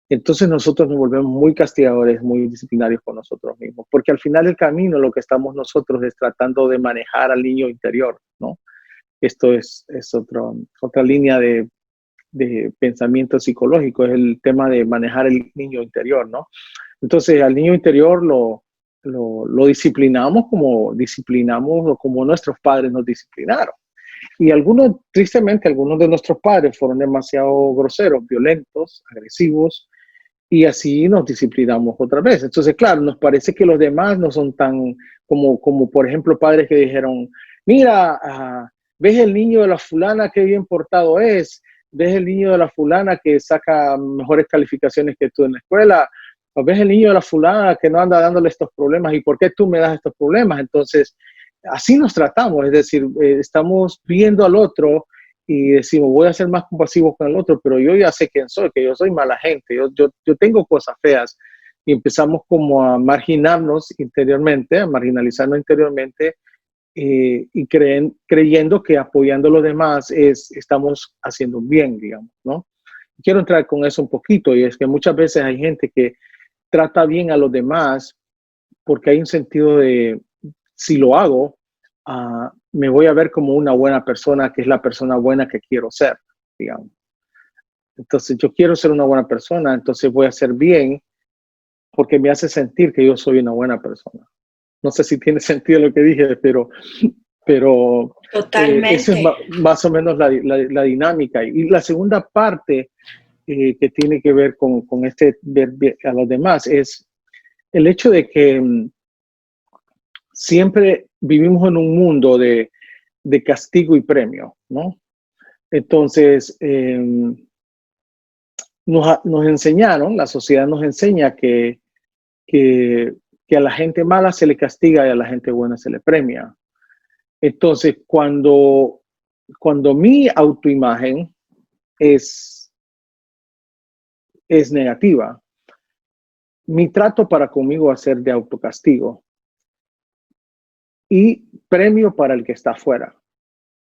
entonces nosotros nos volvemos muy castigadores, muy disciplinarios con nosotros mismos. Porque al final del camino lo que estamos nosotros es tratando de manejar al niño interior, ¿no? Esto es otra línea de pensamiento psicológico, es el tema de manejar el niño interior, ¿no? Entonces al niño interior lo disciplinamos como nuestros padres nos disciplinaron. Y tristemente, algunos de nuestros padres fueron demasiado groseros, violentos, agresivos, y así nos disciplinamos otra vez. Entonces, claro, nos parece que los demás no son tan como por ejemplo, padres que dijeron, mira, ves el niño de la fulana, qué bien portado es, ves el niño de la fulana que saca mejores calificaciones que tú en la escuela, o ves el niño de la fulana que no anda dándole estos problemas, ¿y por qué tú me das estos problemas? Entonces, así nos tratamos, es decir, estamos viendo al otro y decimos, voy a ser más compasivo con el otro, pero yo ya sé quién soy, que yo soy mala gente, yo tengo cosas feas, y empezamos como a marginarnos interiormente, a marginalizarnos interiormente, y creyendo que apoyando a los demás estamos haciendo un bien, digamos, ¿no? Quiero entrar con eso un poquito, y es que muchas veces hay gente que trata bien a los demás porque hay un sentido de, si lo hago, me voy a ver como una buena persona, que es la persona buena que quiero ser, digamos. Entonces yo quiero ser una buena persona, entonces voy a hacer bien porque me hace sentir que yo soy una buena persona. No sé si tiene sentido lo que dije, pero eso es más o menos la dinámica. Y la segunda parte que tiene que ver con ver a los demás es el hecho de que siempre vivimos en un mundo de castigo y premio, ¿no? Entonces, nos enseñaron, la sociedad nos enseña que a la gente mala se le castiga y a la gente buena se le premia. Entonces, cuando mi autoimagen es negativa, mi trato para conmigo va a ser de autocastigo y premio para el que está afuera.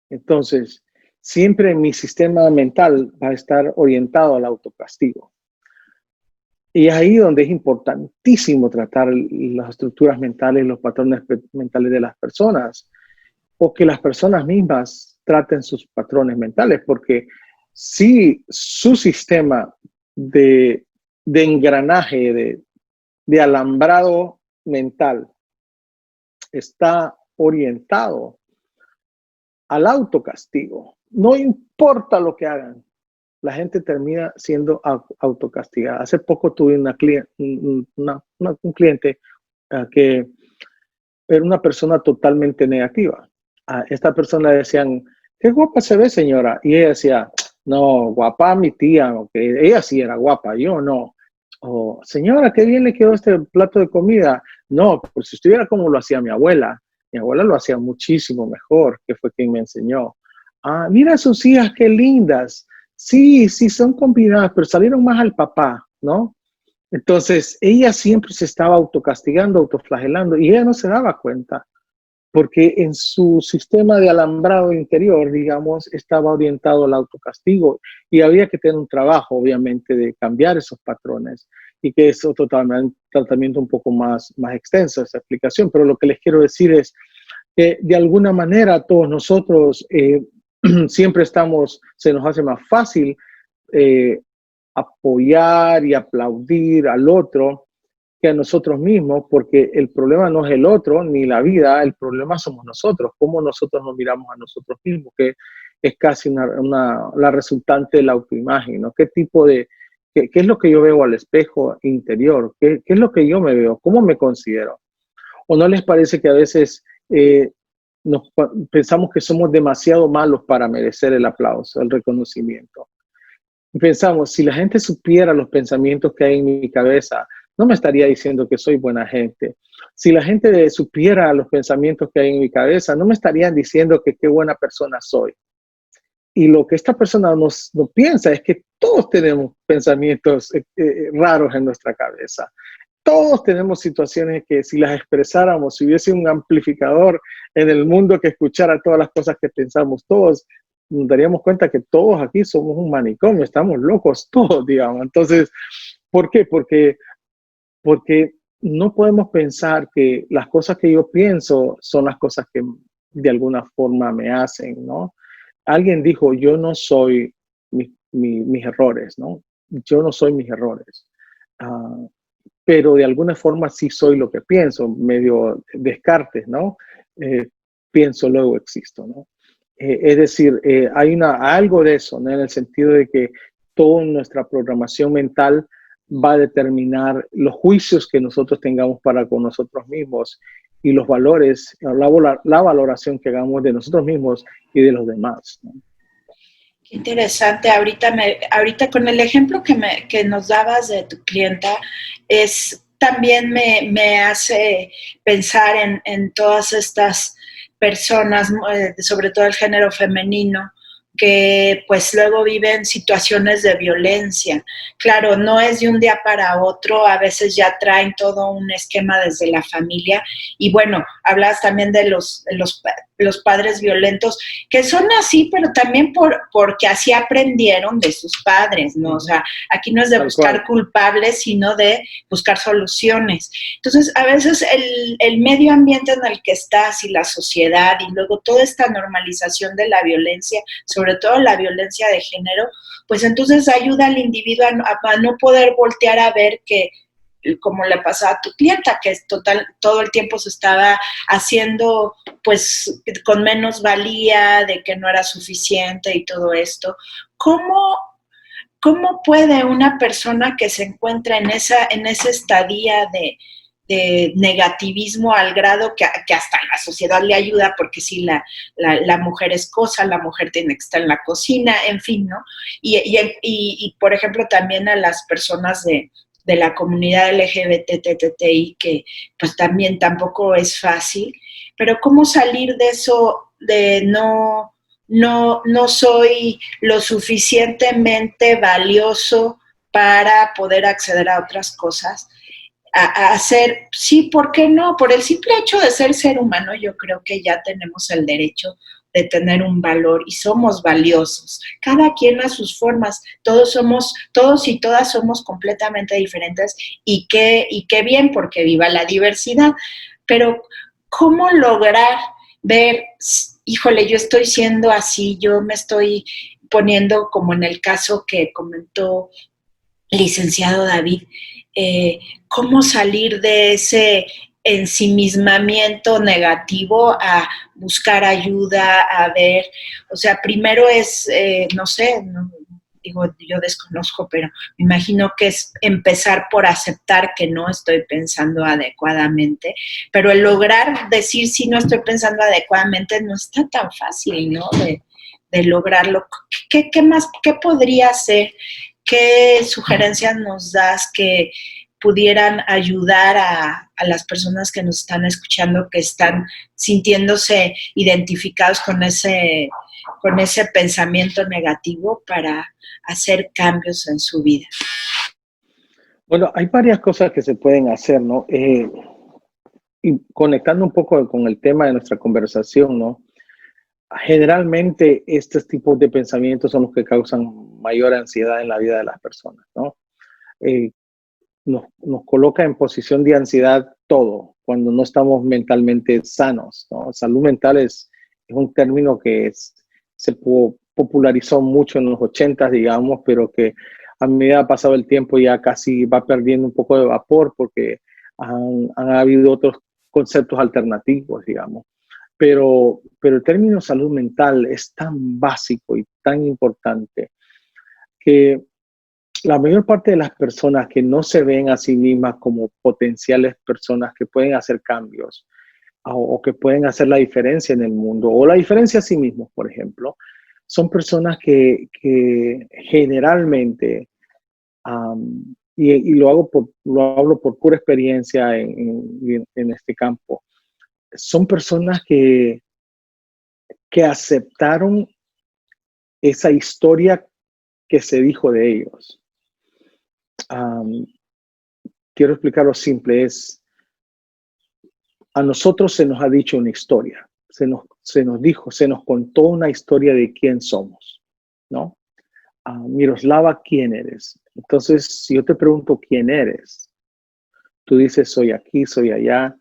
Entonces, siempre mi sistema mental va a estar orientado al autocastigo. Y es ahí donde es importantísimo tratar las estructuras mentales, los patrones mentales de las personas, o que las personas mismas traten sus patrones mentales, porque si su sistema de engranaje, de alambrado mental está orientado al autocastigo, no importa lo que hagan, la gente termina siendo autocastigada. Hace poco tuve un cliente que era una persona totalmente negativa. A esta persona le decían, qué guapa se ve, señora. Y ella decía, no, guapa mi tía, okay. Ella sí era guapa, yo no. O, señora, qué bien le quedó este plato de comida. No, pues si estuviera como lo hacía mi abuela lo hacía muchísimo mejor, que fue quien me enseñó. Ah, mira sus hijas, qué lindas. Sí, son combinadas, pero salieron más al papá, ¿no? Entonces, ella siempre se estaba autocastigando, autoflagelando, y ella no se daba cuenta, porque en su sistema de alambrado interior, digamos, estaba orientado al autocastigo, y había que tener un trabajo, obviamente, de cambiar esos patrones, y que es otro tratamiento un poco más extenso, esa explicación. Pero lo que les quiero decir es que, de alguna manera, todos nosotros siempre se nos hace más fácil apoyar y aplaudir al otro que a nosotros mismos, porque el problema no es el otro ni la vida, el problema somos nosotros, cómo nosotros nos miramos a nosotros mismos, que es casi la resultante de la autoimagen, ¿no? ¿Qué es lo que yo veo al espejo interior? ¿Qué es lo que yo me veo? ¿Cómo me considero? ¿O no les parece que a veces pensamos que somos demasiado malos para merecer el aplauso, el reconocimiento? Pensamos, si la gente supiera los pensamientos que hay en mi cabeza, no me estaría diciendo que soy buena gente. Si la gente supiera los pensamientos que hay en mi cabeza, no me estarían diciendo que qué buena persona soy. Y lo que esta persona no piensa es que todos tenemos pensamientos raros en nuestra cabeza. Todos tenemos situaciones que, si las expresáramos, si hubiese un amplificador en el mundo que escuchara todas las cosas que pensamos todos, nos daríamos cuenta que todos aquí somos un manicomio, estamos locos todos, digamos. Entonces, ¿por qué? Porque no podemos pensar que las cosas que yo pienso son las cosas que de alguna forma me hacen, ¿no? Alguien dijo, yo no soy mis errores, ¿no? Yo no soy mis errores. Pero de alguna forma sí soy lo que pienso, medio Descartes, ¿no? Pienso, luego existo, ¿no? Es decir, hay algo de eso, ¿no? En el sentido de que toda nuestra programación mental va a determinar los juicios que nosotros tengamos para con nosotros mismos y los valores, la valoración que hagamos de nosotros mismos y de los demás, ¿no? Qué interesante. Ahorita con el ejemplo que nos dabas de tu clienta, también me hace pensar en todas estas personas, sobre todo el género femenino, que pues luego viven situaciones de violencia. Claro, no es de un día para otro, a veces ya traen todo un esquema desde la familia. Y bueno, hablas también de los padres violentos, que son así, pero también porque así aprendieron de sus padres, ¿no? O sea, aquí no es de buscar culpables, sino de buscar soluciones. Entonces, a veces el medio ambiente en el que estás y la sociedad, y luego toda esta normalización de la violencia, sobre todo la violencia de género, pues entonces ayuda al individuo a no poder voltear a ver que, como le pasaba a tu clienta, que todo el tiempo se estaba haciendo pues con menos valía, de que no era suficiente y todo esto. ¿Cómo puede una persona que se encuentra en esa estadía de negativismo al grado que hasta la sociedad le ayuda, porque si la mujer es cosa, la mujer tiene que estar en la cocina, en fin, ¿no? Y por ejemplo, también a las personas de la comunidad LGBTTI, que pues también tampoco es fácil, pero cómo salir de eso, de no soy lo suficientemente valioso para poder acceder a otras cosas, a hacer, sí, ¿por qué no? Por el simple hecho de ser humano, yo creo que ya tenemos el derecho de tener un valor y somos valiosos, cada quien a sus formas, todos y todas somos completamente diferentes y qué bien, porque viva la diversidad, pero ¿cómo lograr ver, híjole, yo estoy siendo así, yo me estoy poniendo como en el caso que comentó el licenciado David, cómo salir de ese ensimismamiento negativo a buscar ayuda, a ver, o sea, primero es, no sé, no, digo, yo desconozco, pero me imagino que es empezar por aceptar que no estoy pensando adecuadamente, pero el lograr decir si no estoy pensando adecuadamente no está tan fácil, ¿no? De lograrlo. ¿Qué más, qué podría ser? ¿Qué sugerencias nos das que pudieran ayudar a las personas que nos están escuchando, que están sintiéndose identificados con ese pensamiento negativo para hacer cambios en su vida? Bueno, hay varias cosas que se pueden hacer, ¿no? Y conectando un poco con el tema de nuestra conversación, ¿no? Generalmente estos tipos de pensamientos son los que causan mayor ansiedad en la vida de las personas, ¿no? Eh, nos coloca en posición de ansiedad todo cuando no estamos mentalmente sanos, ¿no? Salud mental es un término que se popularizó mucho en los 80, digamos, pero que a medida que ha pasado el tiempo ya casi va perdiendo un poco de vapor porque han habido otros conceptos alternativos, digamos. Pero el término salud mental es tan básico y tan importante que la mayor parte de las personas que no se ven a sí mismas como potenciales personas que pueden hacer cambios o que pueden hacer la diferencia en el mundo, o la diferencia a sí mismos, por ejemplo, son personas que generalmente, y lo hablo por pura experiencia en este campo, son personas que aceptaron esa historia que se dijo de ellos. Quiero explicarlo simple, a nosotros se nos ha dicho una historia, se nos contó una historia de quién somos, ¿no? Miroslava, ¿quién eres? Entonces, si yo te pregunto quién eres, tú dices soy aquí, soy allá,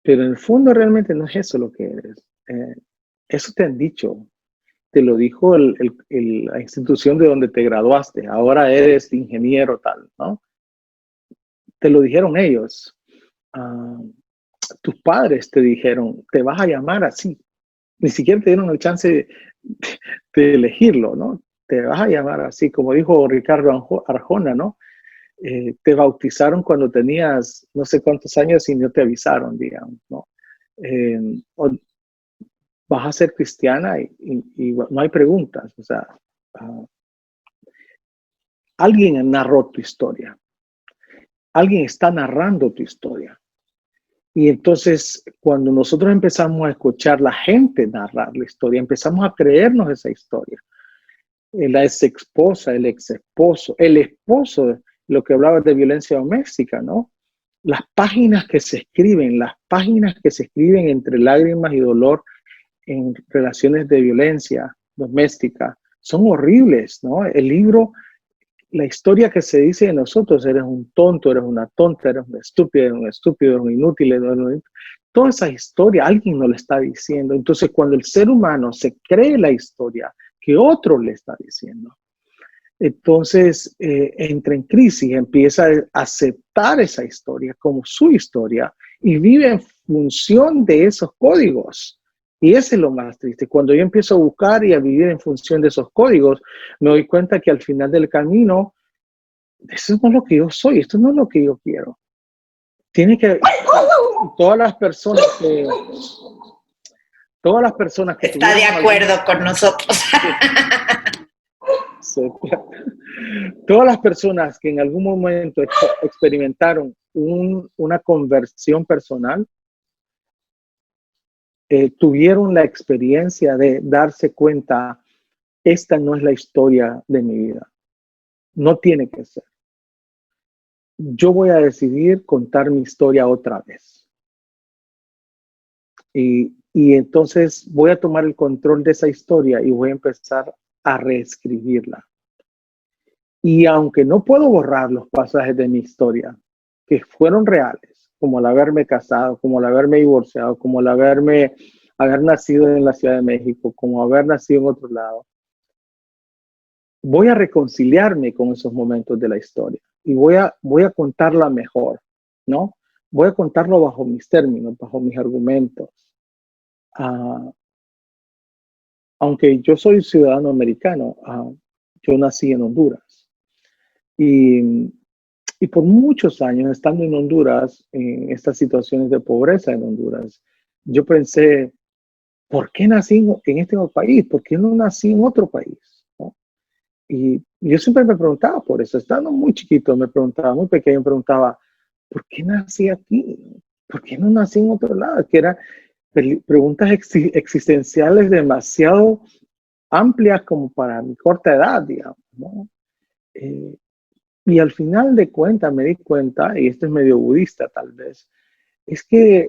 pero en el fondo realmente no es eso lo que eres. Eso te han dicho, te lo dijo la institución de donde te graduaste, ahora eres ingeniero tal, ¿no? Te lo dijeron ellos. Tus padres te dijeron, te vas a llamar así. Ni siquiera te dieron el chance de elegirlo, ¿no? Te vas a llamar así, como dijo Ricardo Arjona, ¿no? Te bautizaron cuando tenías no sé cuántos años y no te avisaron, digamos, ¿no? Vas a ser cristiana y no hay preguntas, o sea, alguien narró tu historia, alguien está narrando tu historia. Y entonces, cuando nosotros empezamos a escuchar la gente narrar la historia, empezamos a creernos esa historia. La ex esposa, el ex esposo, el esposo, lo que hablaba de violencia doméstica, ¿no? Las páginas que se escriben entre lágrimas y dolor en relaciones de violencia doméstica son horribles, ¿no? El libro, la historia que se dice de nosotros, eres un tonto, eres una tonta, eres un estúpido, eres un inútil, toda esa historia alguien nos la está diciendo. Entonces, cuando el ser humano se cree la historia que otro le está diciendo, entonces entra en crisis, empieza a aceptar esa historia como su historia y vive en función de esos códigos. Y ese es lo más triste. Cuando yo empiezo a buscar y a vivir en función de esos códigos, me doy cuenta que al final del camino, eso no es lo que yo soy, esto no es lo que yo quiero. tiene que, todas las personas que, está de acuerdo con nosotros. Todas las personas que en algún momento experimentaron una conversión personal, tuvieron la experiencia de darse cuenta, esta no es la historia de mi vida. No tiene que ser. Yo voy a decidir contar mi historia otra vez. Y entonces voy a tomar el control de esa historia y voy a empezar a reescribirla. Y aunque no puedo borrar los pasajes de mi historia, que fueron reales, como el haberme casado, como el haberme divorciado, como el haber nacido en la Ciudad de México, como haber nacido en otro lado, voy a reconciliarme con esos momentos de la historia y voy a contarla mejor, ¿no? Voy a contarlo bajo mis términos, bajo mis argumentos. Aunque yo soy ciudadano americano, yo nací en Honduras. Y por muchos años, estando en Honduras, en estas situaciones de pobreza en Honduras, yo pensé, ¿por qué nací en este país? ¿Por qué no nací en otro país? ¿No? Y yo siempre me preguntaba por eso. Estando muy chiquito, me preguntaba, muy pequeño, me preguntaba, ¿por qué nací aquí? ¿Por qué no nací en otro lado? Que eran preguntas existenciales demasiado amplias como para mi corta edad, digamos, ¿no? Y al final de cuentas me di cuenta, y esto es medio budista tal vez, es que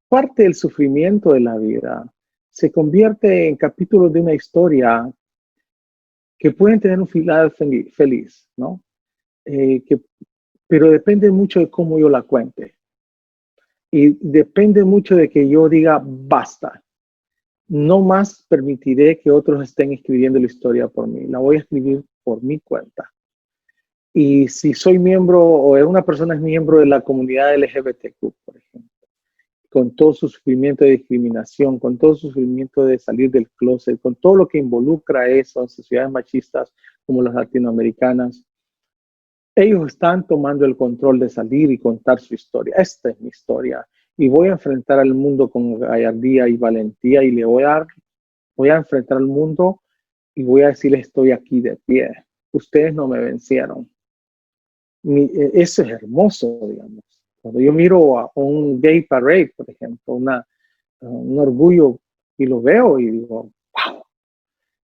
parte del sufrimiento de la vida se convierte en capítulos de una historia que pueden tener un final feliz, ¿no? Pero depende mucho de cómo yo la cuente. Y depende mucho de que yo diga, basta. No más permitiré que otros estén escribiendo la historia por mí. La voy a escribir por mi cuenta. Y si soy miembro o una persona es miembro de la comunidad LGBTQ, por ejemplo, con todo su sufrimiento de discriminación, con todo su sufrimiento de salir del closet, con todo lo que involucra eso en sociedades machistas como las latinoamericanas, ellos están tomando el control de salir y contar su historia. Esta es mi historia y voy a enfrentar al mundo con gallardía y valentía y voy a enfrentar al mundo y voy a decirles, estoy aquí de pie. Ustedes no me vencieron. Eso es hermoso, digamos. Cuando yo miro a un gay parade, por ejemplo, un orgullo, y lo veo y digo, wow.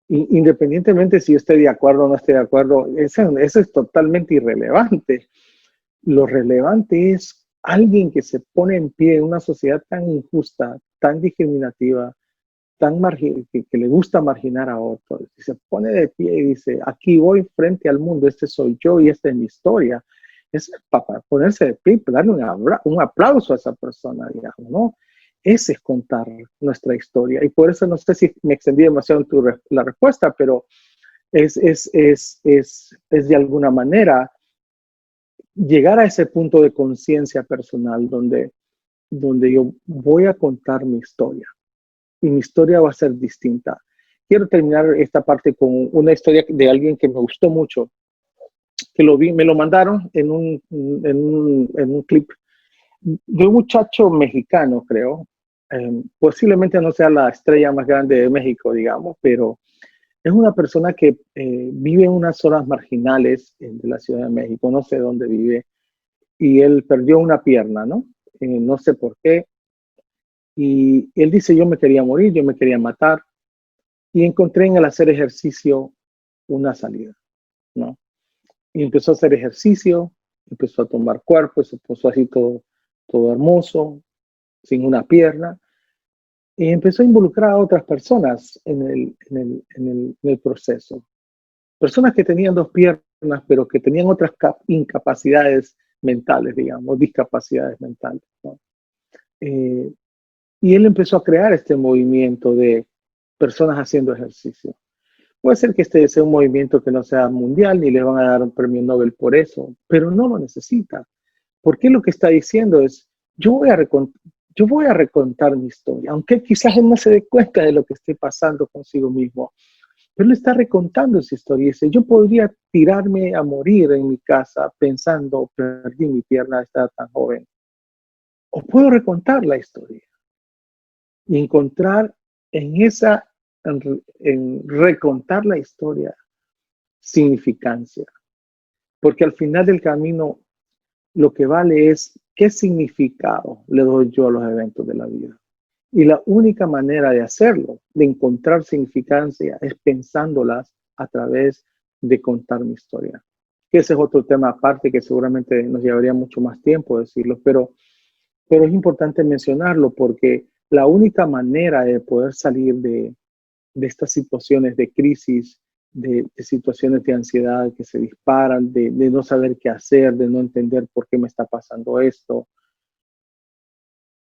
Independientemente si yo esté de acuerdo o no esté de acuerdo, eso es totalmente irrelevante. Lo relevante es alguien que se pone en pie en una sociedad tan injusta, tan discriminativa, que le gusta marginar a otros, y se pone de pie y dice, aquí voy frente al mundo, este soy yo y esta es mi historia. Es para ponerse de pie y darle un aplauso a esa persona, digamos, ¿no? Ese es contar nuestra historia. Y por eso no sé si me extendí demasiado en la respuesta, pero es de alguna manera llegar a ese punto de conciencia personal donde yo voy a contar mi historia. Y mi historia va a ser distinta. Quiero terminar esta parte con una historia de alguien que me gustó mucho, que me lo mandaron en un clip de un muchacho mexicano, creo. Posiblemente no sea la estrella más grande de México, digamos, pero es una persona que vive en unas zonas marginales de la Ciudad de México, no sé dónde vive, y él perdió una pierna, ¿no? No sé por qué. Y él dice, yo me quería morir, yo me quería matar. Y encontré en el hacer ejercicio una salida, ¿no? Y empezó a hacer ejercicio, empezó a tomar cuerpo, se puso así todo hermoso, sin una pierna. Y empezó a involucrar a otras personas en el proceso. Personas que tenían dos piernas, pero que tenían otras incapacidades mentales, digamos, discapacidades mentales, ¿no? Y él empezó a crear este movimiento de personas haciendo ejercicio. Puede ser que este sea un movimiento que no sea mundial ni le van a dar un premio Nobel por eso, pero no lo necesita. Porque lo que está diciendo es, yo voy a recontar mi historia, aunque quizás él no se dé cuenta de lo que esté pasando consigo mismo, pero él está recontando esa historia y dice, yo podría tirarme a morir en mi casa pensando, perdí mi pierna a esta tan joven, o puedo recontar la historia y encontrar en recontar la historia significancia. Porque al final del camino lo que vale es qué significado le doy yo a los eventos de la vida. Y la única manera de hacerlo, de encontrar significancia, es pensándolas a través de contar mi historia. Que ese es otro tema aparte que seguramente nos llevaría mucho más tiempo decirlo, pero es importante mencionarlo porque la única manera de poder salir de estas situaciones de crisis, de situaciones de ansiedad que se disparan, de no saber qué hacer, de no entender por qué me está pasando esto,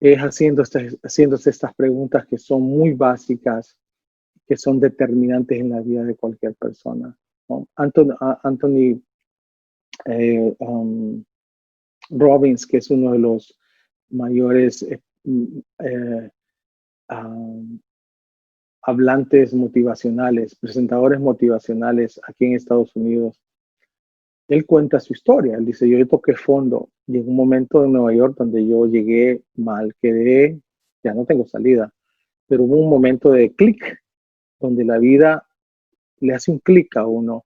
es haciéndose estas preguntas que son muy básicas, que son determinantes en la vida de cualquier persona, ¿no? Anthony Robbins, que es uno de los mayores hablantes motivacionales, presentadores motivacionales aquí en Estados Unidos, él cuenta su historia. Él dice, yo toqué fondo y en un momento en Nueva York donde yo llegué mal, quedé, ya no tengo salida, pero hubo un momento de clic, donde la vida le hace un clic a uno,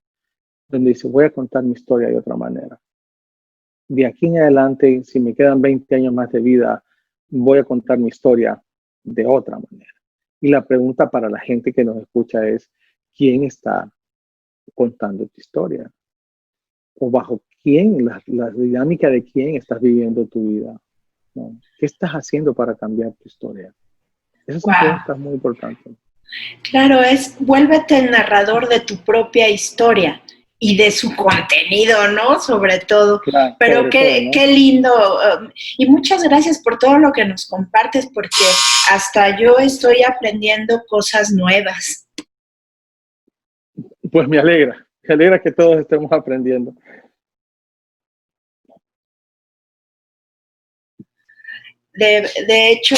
donde dice, voy a contar mi historia de otra manera. De aquí en adelante, si me quedan 20 años más de vida, voy a contar mi historia de otra manera. Y la pregunta para la gente que nos escucha es, ¿quién está contando tu historia? ¿O bajo quién, la dinámica de quién estás viviendo tu vida? ¿No? ¿Qué estás haciendo para cambiar tu historia? Esas son preguntas muy importantes. Claro, vuélvete el narrador de tu propia historia y de su contenido, ¿no? Sobre todo. Claro, pero qué lindo. Y muchas gracias por todo lo que nos compartes, porque hasta yo estoy aprendiendo cosas nuevas. Pues me alegra que todos estemos aprendiendo. De hecho,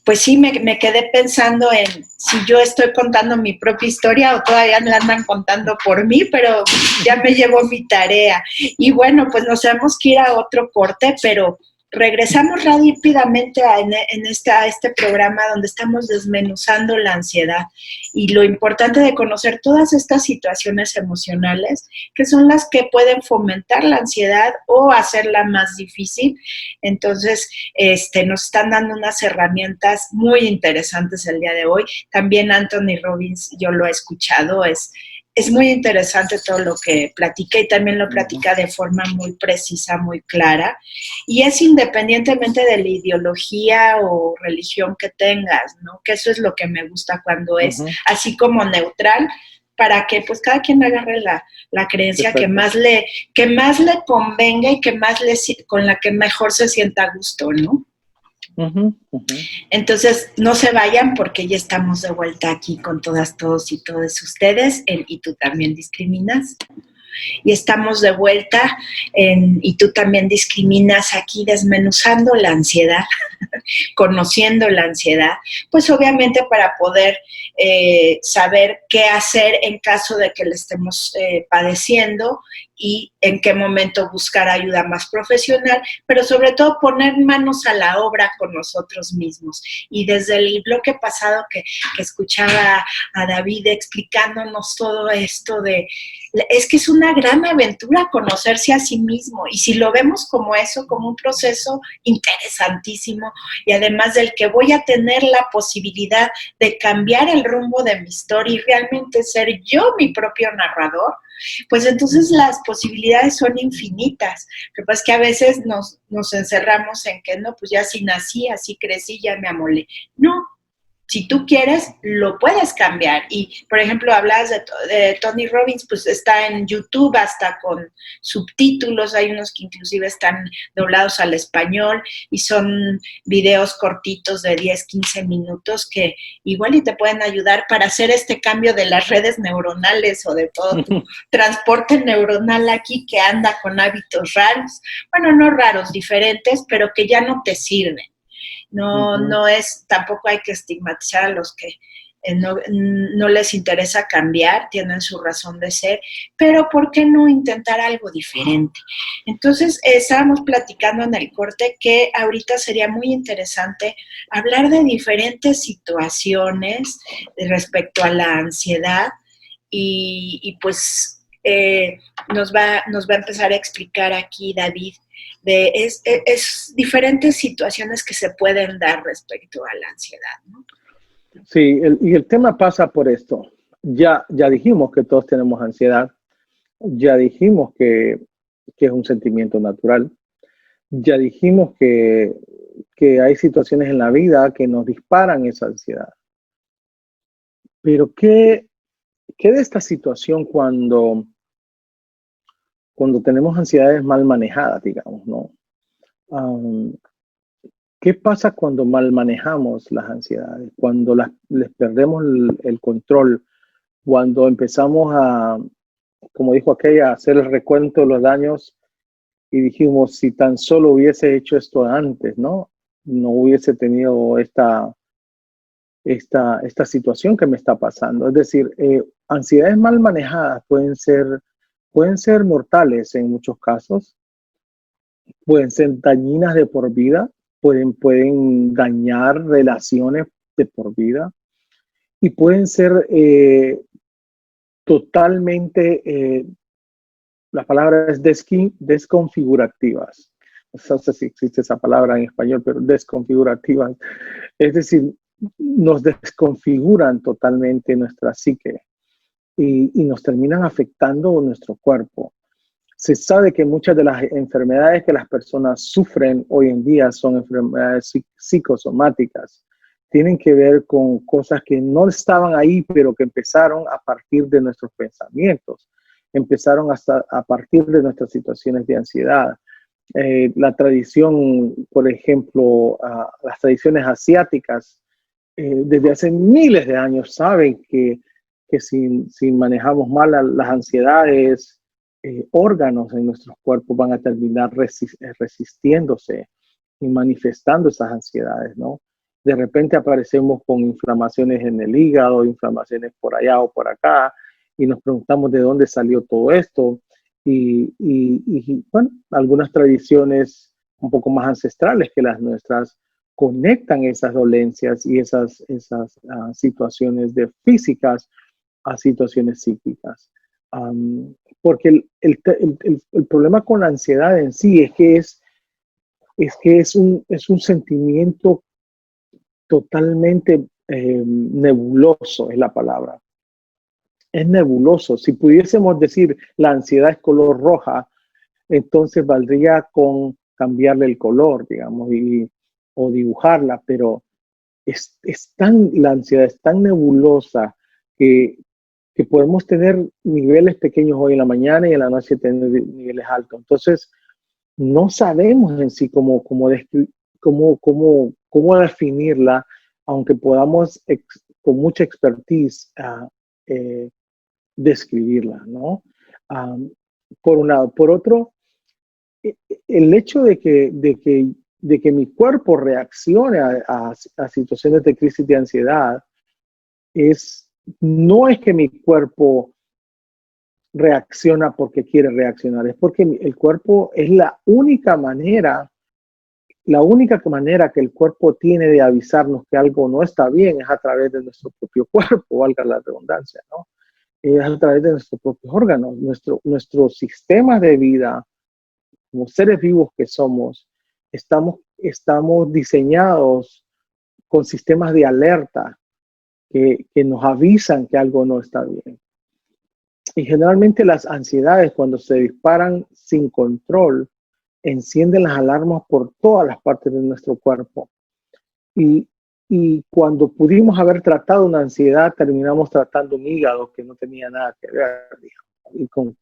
pues sí, me quedé pensando en si yo estoy contando mi propia historia o todavía me la andan contando por mí, pero ya me llevo mi tarea. Y bueno, pues nos tenemos que ir a otro corte, pero regresamos rápidamente a este programa donde estamos desmenuzando la ansiedad y lo importante de conocer todas estas situaciones emocionales que son las que pueden fomentar la ansiedad o hacerla más difícil. Entonces, nos están dando unas herramientas muy interesantes el día de hoy. También Anthony Robbins, yo lo he escuchado, es muy interesante todo lo que platica y también lo platica de forma muy precisa, muy clara. Y es independientemente de la ideología o religión que tengas, ¿no? Que eso es lo que me gusta cuando es así como neutral, para que pues cada quien agarre la creencia que más le convenga y con la que mejor se sienta a gusto, ¿no? Entonces, no se vayan porque ya estamos de vuelta aquí con todas, todos y todos ustedes en Y tú también discriminas. Y estamos de vuelta en Y tú también discriminas, aquí desmenuzando la ansiedad, conociendo la ansiedad, pues obviamente para poder saber qué hacer en caso de que le estemos padeciendo y en qué momento buscar ayuda más profesional, pero sobre todo poner manos a la obra con nosotros mismos. Y desde el bloque pasado que escuchaba a David explicándonos todo esto es que es una gran aventura conocerse a sí mismo, y si lo vemos como eso, como un proceso interesantísimo, y además del que voy a tener la posibilidad de cambiar el rumbo de mi historia y realmente ser yo mi propio narrador, pues entonces las posibilidades son infinitas. Lo que pasa es que a veces nos encerramos en que no, pues ya así nací, así crecí, ya me amolé. No. Si tú quieres, lo puedes cambiar. Y, por ejemplo, hablas de Tony Robbins, pues está en YouTube hasta con subtítulos. Hay unos que inclusive están doblados al español y son videos cortitos de 10, 15 minutos que igual y te pueden ayudar para hacer este cambio de las redes neuronales o de todo tu transporte neuronal aquí que anda con hábitos raros. Bueno, no raros, diferentes, pero que ya no te sirven. No es, tampoco hay que estigmatizar a los que no les interesa cambiar, tienen su razón de ser, pero ¿por qué no intentar algo diferente? Entonces, estábamos platicando en el corte que ahorita sería muy interesante hablar de diferentes situaciones respecto a la ansiedad y pues nos va a empezar a explicar aquí David es diferentes situaciones que se pueden dar respecto a la ansiedad, ¿no? Sí, y el tema pasa por esto. Ya dijimos que todos tenemos ansiedad, ya dijimos que es un sentimiento natural, ya dijimos que hay situaciones en la vida que nos disparan esa ansiedad. Pero ¿qué de esta situación cuando tenemos ansiedades mal manejadas, digamos, ¿no? ¿Qué pasa cuando mal manejamos las ansiedades? Cuando les perdemos el control, cuando empezamos a, como dijo aquella, a hacer el recuento de los daños y dijimos, si tan solo hubiese hecho esto antes, ¿no? No hubiese tenido esta situación que me está pasando. Es decir, ansiedades mal manejadas pueden ser mortales en muchos casos, pueden ser dañinas de por vida, pueden dañar relaciones de por vida y pueden ser totalmente, la palabra es desconfigurativas. No sé si existe esa palabra en español, pero desconfigurativas. Es decir, nos desconfiguran totalmente nuestra psique y nos terminan afectando nuestro cuerpo. Se sabe que muchas de las enfermedades que las personas sufren hoy en día son enfermedades psicosomáticas. Tienen que ver con cosas que no estaban ahí, pero que empezaron a partir de nuestros pensamientos, empezaron a partir de nuestras situaciones de ansiedad. La tradición, por ejemplo, las tradiciones asiáticas, desde hace miles de años saben que si manejamos mal las ansiedades, órganos en nuestros cuerpos van a terminar resistiéndose y manifestando esas ansiedades, ¿no? De repente aparecemos con inflamaciones en el hígado, inflamaciones por allá o por acá, y nos preguntamos de dónde salió todo esto. Y bueno, algunas tradiciones un poco más ancestrales que las nuestras conectan esas dolencias y esas situaciones físicas a situaciones psíquicas. Porque el problema con la ansiedad en sí es un sentimiento totalmente nebuloso, es la palabra. Es nebuloso. Si pudiésemos decir la ansiedad es color roja, entonces valdría con cambiarle el color, digamos, o dibujarla, pero la ansiedad es tan nebulosa que podemos tener niveles pequeños hoy en la mañana y en la noche tener niveles altos. Entonces, no sabemos en sí cómo definirla, aunque podamos con mucha expertise describirla, ¿no? Por un lado. Por otro, el hecho de que mi cuerpo reaccione a situaciones de crisis de ansiedad no es que mi cuerpo reacciona porque quiere reaccionar, es porque el cuerpo es la única manera que el cuerpo tiene de avisarnos que algo no está bien es a través de nuestro propio cuerpo, valga la redundancia, ¿no? Es a través de nuestros propios órganos, nuestro sistema de vida, como seres vivos que somos, estamos diseñados con sistemas de alerta que nos avisan que algo no está bien. Y generalmente las ansiedades, cuando se disparan sin control, encienden las alarmas por todas las partes de nuestro cuerpo. Y cuando pudimos haber tratado una ansiedad, terminamos tratando un hígado que no tenía nada que ver, digamos, y con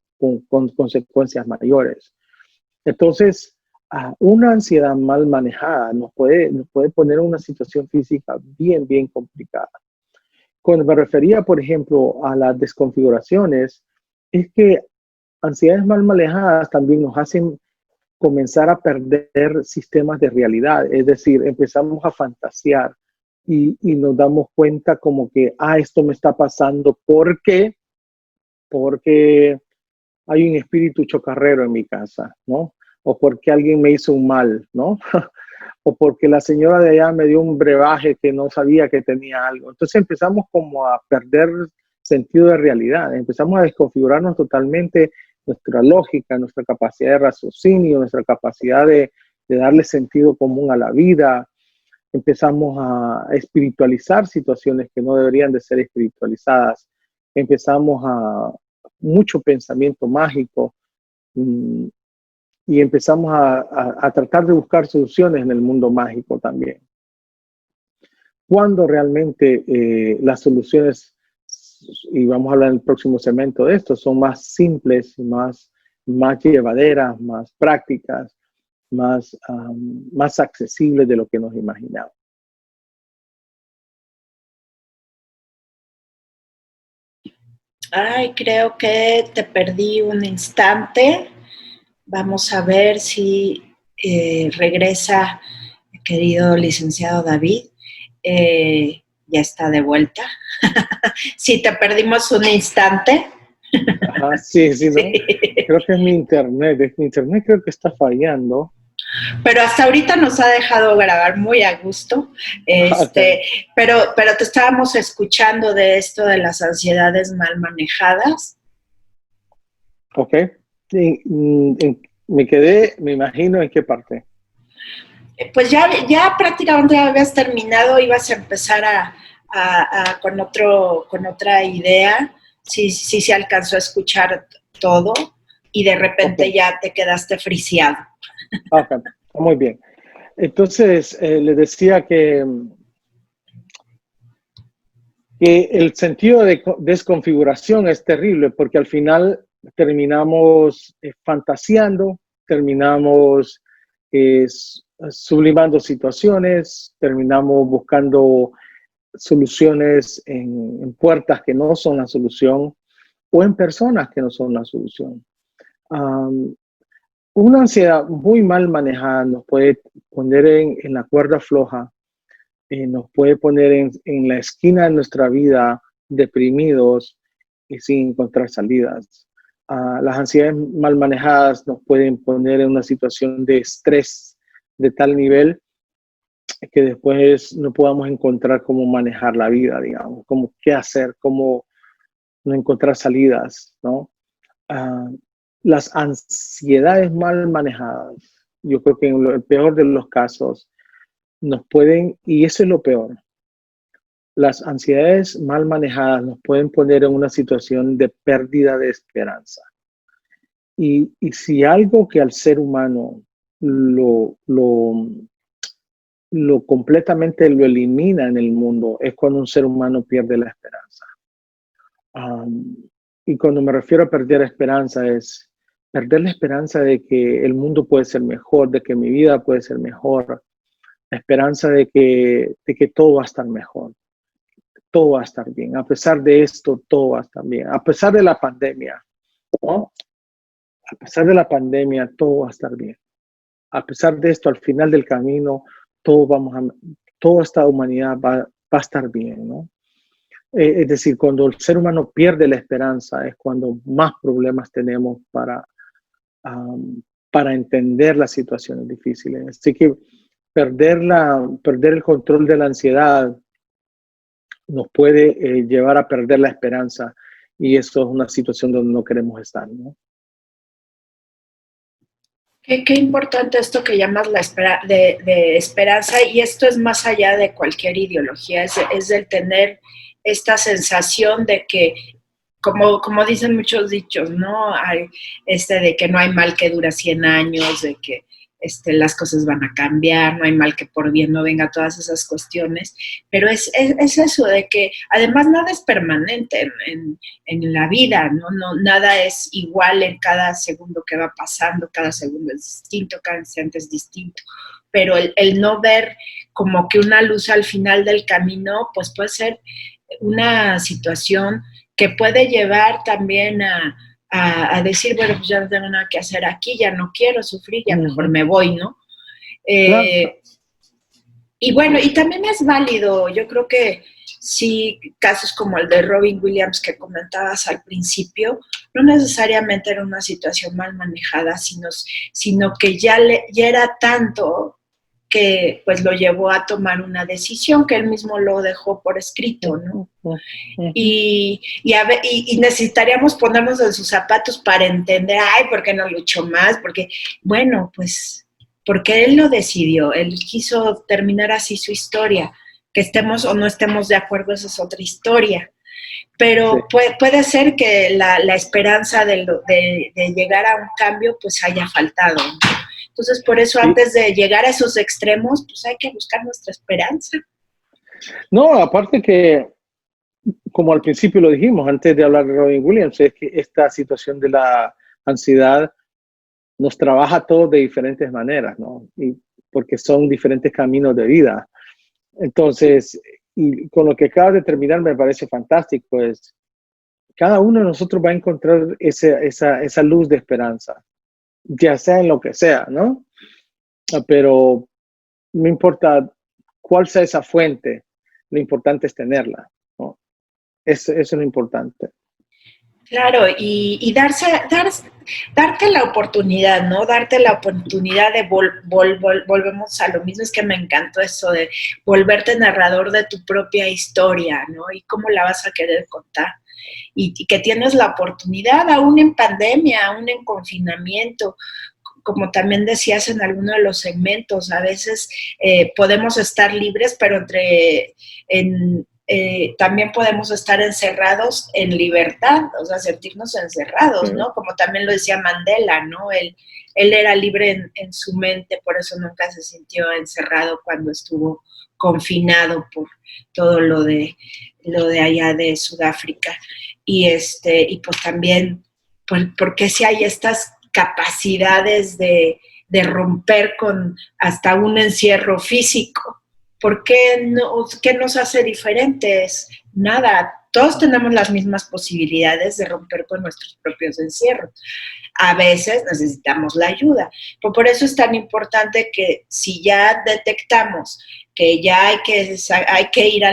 consecuencias mayores. Entonces, una ansiedad mal manejada nos puede poner en una situación física bien, bien complicada. Cuando me refería, por ejemplo, a las desconfiguraciones, es que ansiedades mal manejadas también nos hacen comenzar a perder sistemas de realidad. Es decir, empezamos a fantasear y nos damos cuenta como que, esto me está pasando porque hay un espíritu chocarrero en mi casa, ¿no? O porque alguien me hizo un mal, ¿no? O porque la señora de allá me dio un brebaje que no sabía que tenía algo. Entonces empezamos como a perder sentido de realidad, empezamos a desconfigurarnos totalmente nuestra lógica, nuestra capacidad de raciocinio, nuestra capacidad de darle sentido común a la vida. Empezamos a espiritualizar situaciones que no deberían de ser espiritualizadas. Empezamos a mucho pensamiento mágico, y empezamos a tratar de buscar soluciones en el mundo mágico también. Cuando realmente las soluciones, y vamos a hablar en el próximo segmento de esto, son más simples, más llevaderas, más prácticas, más accesibles de lo que nos imaginamos. Ay, creo que te perdí un instante. Vamos a ver si regresa el querido licenciado David. Ya está de vuelta. Sí, te perdimos un instante. Ajá, sí, ¿no? Sí. Creo que es mi internet. Mi internet creo que está fallando. Pero hasta ahorita nos ha dejado grabar muy a gusto. Okay. Pero te estábamos escuchando de esto de las ansiedades mal manejadas. Ok. Sí, me quedé, me imagino, ¿en qué parte? Pues ya prácticamente habías terminado, ibas a empezar con otra idea. Sí se alcanzó a escuchar todo y de repente ya te quedaste friseado. Ok, muy bien. Entonces, les decía que el sentido de desconfiguración es terrible porque al final terminamos fantaseando, terminamos sublimando situaciones, terminamos buscando soluciones en puertas que no son la solución o en personas que no son la solución. Una ansiedad muy mal manejada nos puede poner en la cuerda floja, nos puede poner en la esquina de nuestra vida deprimidos y sin encontrar salidas. Las ansiedades mal manejadas nos pueden poner en una situación de estrés de tal nivel que después no podamos encontrar cómo manejar la vida, digamos, cómo qué hacer, cómo no encontrar salidas, ¿no? Las ansiedades mal manejadas, yo creo que en el peor de los casos nos pueden, y eso es lo peor, las ansiedades mal manejadas nos pueden poner en una situación de pérdida de esperanza. Y si algo que al ser humano lo completamente lo elimina en el mundo es cuando un ser humano pierde la esperanza. Y cuando me refiero a perder esperanza es perder la esperanza de que el mundo puede ser mejor, de que mi vida puede ser mejor, la esperanza de que todo va a estar mejor, todo va a estar bien. A pesar de esto, todo va a estar bien. A pesar de la pandemia, ¿no? A pesar de la pandemia, todo va a estar bien. A pesar de esto, al final del camino, toda esta humanidad va a estar bien, ¿no? Es decir, cuando el ser humano pierde la esperanza es cuando más problemas tenemos para entender las situaciones difíciles. Así que perder el control de la ansiedad nos puede llevar a perder la esperanza y eso es una situación donde no queremos estar, ¿no? Qué importante esto que llamas de esperanza, y esto es más allá de cualquier ideología, es el tener esta sensación de que, como dicen muchos dichos, ¿no? De que no hay mal que dura 100 años, de que las cosas van a cambiar, no hay mal que por bien no venga, todas esas cuestiones, pero es eso de que además nada es permanente en la vida, ¿no? Nada es igual en cada segundo que va pasando, cada segundo es distinto, cada instante es distinto, pero el no ver como que una luz al final del camino, pues puede ser una situación que puede llevar también a decir, bueno, pues ya no tengo nada que hacer aquí, ya no quiero sufrir, ya mejor me voy, ¿no? Claro. Y bueno, y también es válido, yo creo que sí, casos como el de Robin Williams que comentabas al principio, no necesariamente era una situación mal manejada, sino que ya era tanto que pues lo llevó a tomar una decisión que él mismo lo dejó por escrito, ¿no? Y necesitaríamos ponernos en sus zapatos para entender, ay, ¿por qué no luchó más? Porque, bueno, pues, porque él lo decidió, él quiso terminar así su historia. Que estemos o no estemos de acuerdo, esa es otra historia. Pero sí, puede ser que la esperanza de llegar a un cambio pues haya faltado, ¿no? Entonces, por eso sí, antes de llegar a esos extremos, pues hay que buscar nuestra esperanza. No, aparte que, como al principio lo dijimos, antes de hablar de Robin Williams, es que esta situación de la ansiedad nos trabaja a todos de diferentes maneras, ¿no? Y porque son diferentes caminos de vida. Entonces, y con lo que acabas de terminar me parece fantástico, es cada uno de nosotros va a encontrar esa luz de esperanza, ya sea en lo que sea, ¿no? Pero no importa cuál sea esa fuente, lo importante es tenerla, ¿no? Eso es lo importante. Claro, y darte la oportunidad, ¿no? Darte la oportunidad de volvemos a lo mismo, es que me encantó eso de volverte narrador de tu propia historia, ¿no? Y cómo la vas a querer contar. Y que tienes la oportunidad, aún en pandemia, aún en confinamiento, como también decías en alguno de los segmentos, a veces podemos estar libres, pero también podemos estar encerrados en libertad, o sea, sentirnos encerrados, ¿no? Como también lo decía Mandela, ¿no? Él era libre en su mente, por eso nunca se sintió encerrado cuando estuvo confinado por todo lo de allá de Sudáfrica. Y pues también, porque si hay estas capacidades de romper con hasta un encierro físico. ¿Por qué, no, qué nos hace diferentes? Nada, todos tenemos las mismas posibilidades de romper con nuestros propios encierros. A veces necesitamos la ayuda. Por eso es tan importante que si ya detectamos que ya hay que ir a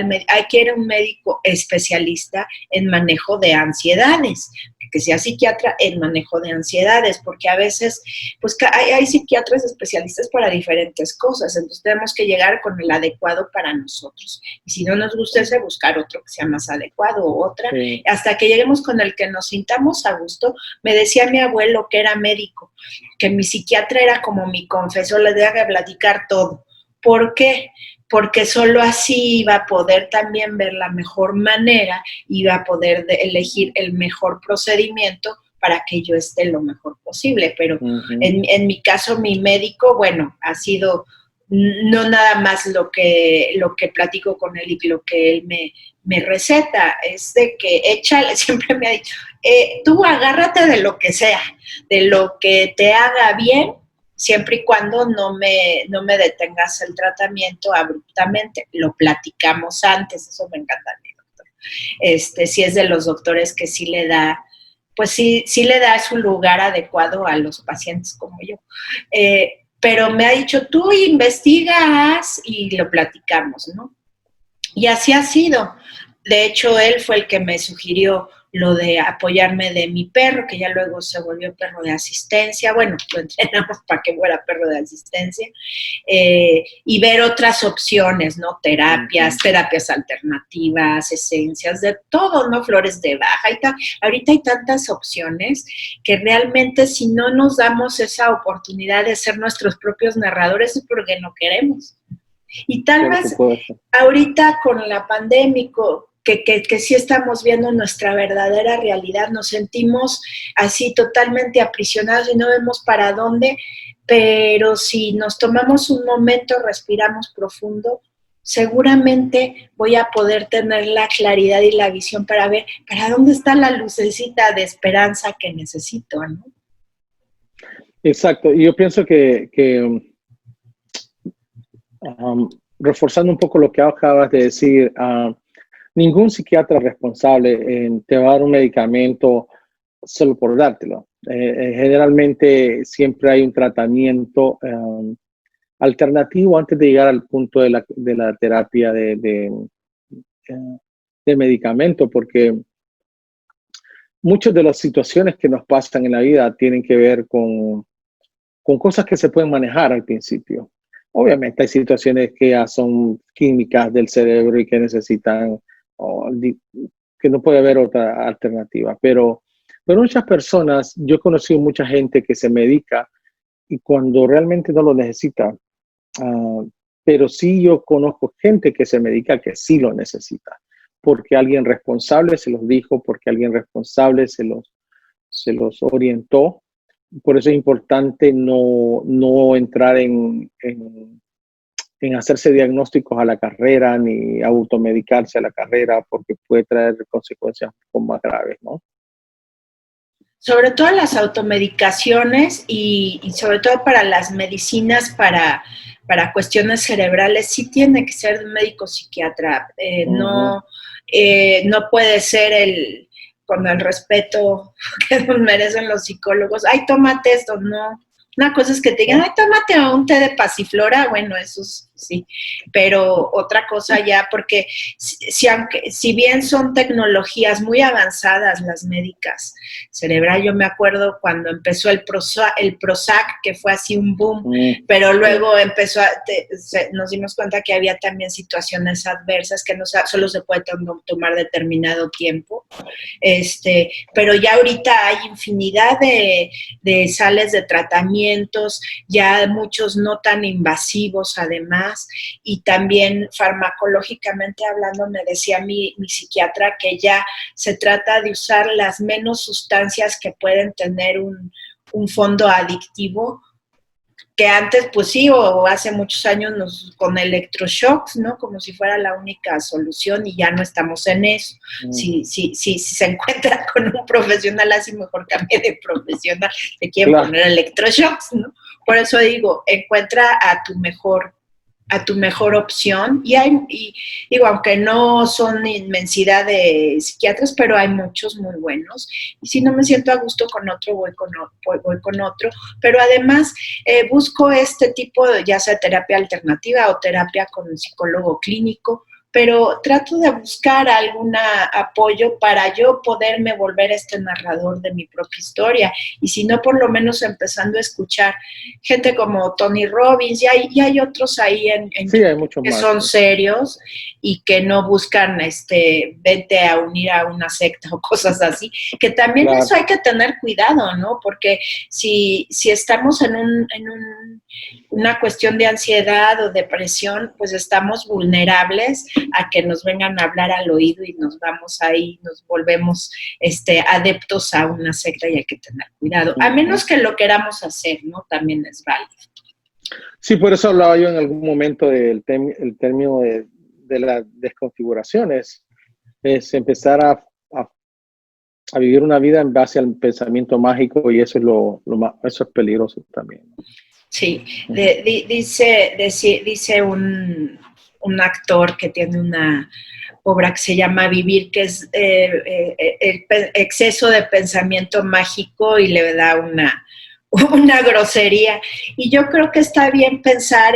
un médico especialista en manejo de ansiedades, que sea psiquiatra en manejo de ansiedades, porque a veces pues hay psiquiatras especialistas para diferentes cosas, entonces tenemos que llegar con el adecuado para nosotros. Y si no nos gusta ese, buscar otro que sea más adecuado o otra, sí, hasta que lleguemos con el que nos sintamos a gusto. Me decía mi abuelo, que era médico, que mi psiquiatra era como mi confesor, le debía platicar todo. ¿Por qué? Porque solo así iba a poder también ver la mejor manera, iba a poder elegir el mejor procedimiento para que yo esté lo mejor posible. Pero en mi caso, mi médico, bueno, ha sido no nada más lo que platico con él y lo que él me receta, es de que échale, siempre me ha dicho, tú agárrate de lo que sea, de lo que te haga bien, siempre y cuando no me detengas el tratamiento abruptamente. Lo platicamos antes, eso me encanta, mi doctor. Si es de los doctores que sí le da, pues sí le da su lugar adecuado a los pacientes como yo. Pero me ha dicho, tú investigas y lo platicamos, ¿no? Y así ha sido. De hecho, él fue el que me sugirió lo de apoyarme de mi perro, que ya luego se volvió perro de asistencia. Bueno, lo entrenamos para que fuera perro de asistencia. Y ver otras opciones, ¿no? Terapias alternativas, esencias, de todo, ¿no? Flores de Baja. Ahorita hay tantas opciones que realmente si no nos damos esa oportunidad de ser nuestros propios narradores es porque no queremos. Y tal vez ahorita con la pandemia, que sí estamos viendo nuestra verdadera realidad, nos sentimos así totalmente aprisionados y no vemos para dónde, pero si nos tomamos un momento, respiramos profundo, seguramente voy a poder tener la claridad y la visión para ver para dónde está la lucecita de esperanza que necesito, ¿no? Exacto, y yo pienso que reforzando un poco lo que acabas de decir, ningún psiquiatra responsable te va a dar un medicamento solo por dártelo. Generalmente siempre hay un tratamiento alternativo antes de llegar al punto de la terapia de medicamento, porque muchas de las situaciones que nos pasan en la vida tienen que ver con cosas que se pueden manejar al principio. Obviamente hay situaciones que ya son químicas del cerebro y que necesitan, que no puede haber otra alternativa, pero muchas personas, yo he conocido mucha gente que se medica y cuando realmente no lo necesita, pero sí yo conozco gente que se medica que sí lo necesita, porque alguien responsable se los dijo, porque alguien responsable se los orientó. Por eso es importante no entrar en hacerse diagnósticos a la carrera ni automedicarse a la carrera, porque puede traer consecuencias un poco más graves, ¿no? Sobre todo las automedicaciones y sobre todo para las medicinas para cuestiones cerebrales, sí tiene que ser un médico psiquiatra. No puede ser con el respeto que nos merecen los psicólogos. Ay, tómate esto, no. Una cosa es que te digan, ay, tómate un té de pasiflora, bueno, eso sí, pero otra cosa ya, porque si bien son tecnologías muy avanzadas las médicas cerebral, yo me acuerdo cuando empezó el Prozac, que fue así un boom, pero luego nos dimos cuenta que había también situaciones adversas que solo se puede tomar determinado tiempo, pero ya ahorita hay infinidad de sales de tratamientos, ya muchos no tan invasivos además, y también farmacológicamente hablando me decía mi psiquiatra que ya se trata de usar las menos sustancias que pueden tener un fondo adictivo, que antes, pues sí, o hace muchos años con electroshocks, ¿no? Como si fuera la única solución y ya no estamos en eso. Si se encuentra con un profesional, así mejor cambie de profesional, le quieren poner electroshocks, ¿no? Por eso digo, encuentra a tu mejor opción y digo, aunque no son inmensidad de psiquiatras, pero hay muchos muy buenos, y si no me siento a gusto con otro, voy con otro, pero además busco este tipo de, ya sea terapia alternativa o terapia con un psicólogo clínico, pero trato de buscar algún apoyo para yo poderme volver narrador de mi propia historia, y si no, por lo menos empezando a escuchar gente como Tony Robbins, y hay otros ahí sí, hay muchos que más, son serios y que no buscan vete a unir a una secta o cosas así, que también eso hay que tener cuidado, ¿no? Porque si estamos en una cuestión de ansiedad o depresión, pues estamos vulnerables a que nos vengan a hablar al oído y nos volvemos adeptos a una secta, y hay que tener cuidado, a menos que lo queramos hacer, ¿no? También es válido. Sí, por eso hablaba yo en algún momento del término de las desconfiguraciones, es empezar a vivir una vida en base al pensamiento mágico, y eso es eso es peligroso también. Sí, dice un actor que tiene una obra que se llama Vivir, que es el exceso de pensamiento mágico, y le da una grosería. Y yo creo que está bien pensar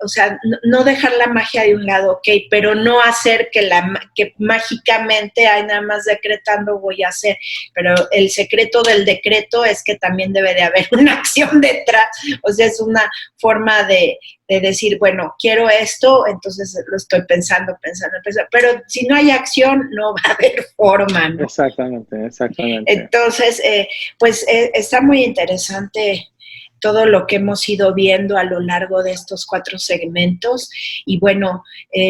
o sea, no dejar la magia de un lado, ok, pero no hacer que mágicamente, nada más decretando voy a hacer. Pero el secreto del decreto es que también debe de haber una acción detrás. O sea, es una forma de decir, bueno, quiero esto, entonces lo estoy pensando. Pero si no hay acción, no va a haber forma, ¿no? Exactamente. Entonces, pues está muy interesante todo lo que hemos ido viendo a lo largo de estos 4 segmentos, y bueno,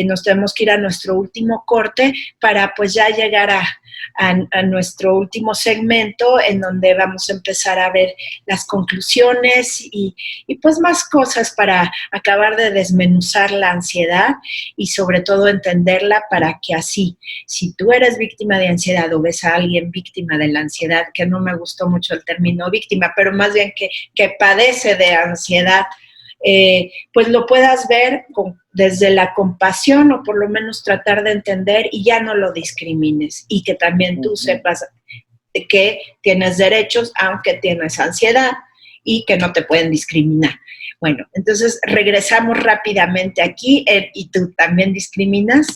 nos tenemos que ir a nuestro último corte para pues ya llegar a nuestro último segmento, en donde vamos a empezar a ver las conclusiones y pues más cosas para acabar de desmenuzar la ansiedad y sobre todo entenderla, para que así, si tú eres víctima de ansiedad o ves a alguien víctima de la ansiedad, que no me gustó mucho el término víctima, pero más bien que padece de ansiedad, pues lo puedas ver desde la compasión, o por lo menos tratar de entender, y ya no lo discrimines, y que también tú sepas que tienes derechos aunque tienes ansiedad, y que no te pueden discriminar. Bueno, entonces regresamos rápidamente aquí y tú también discriminas.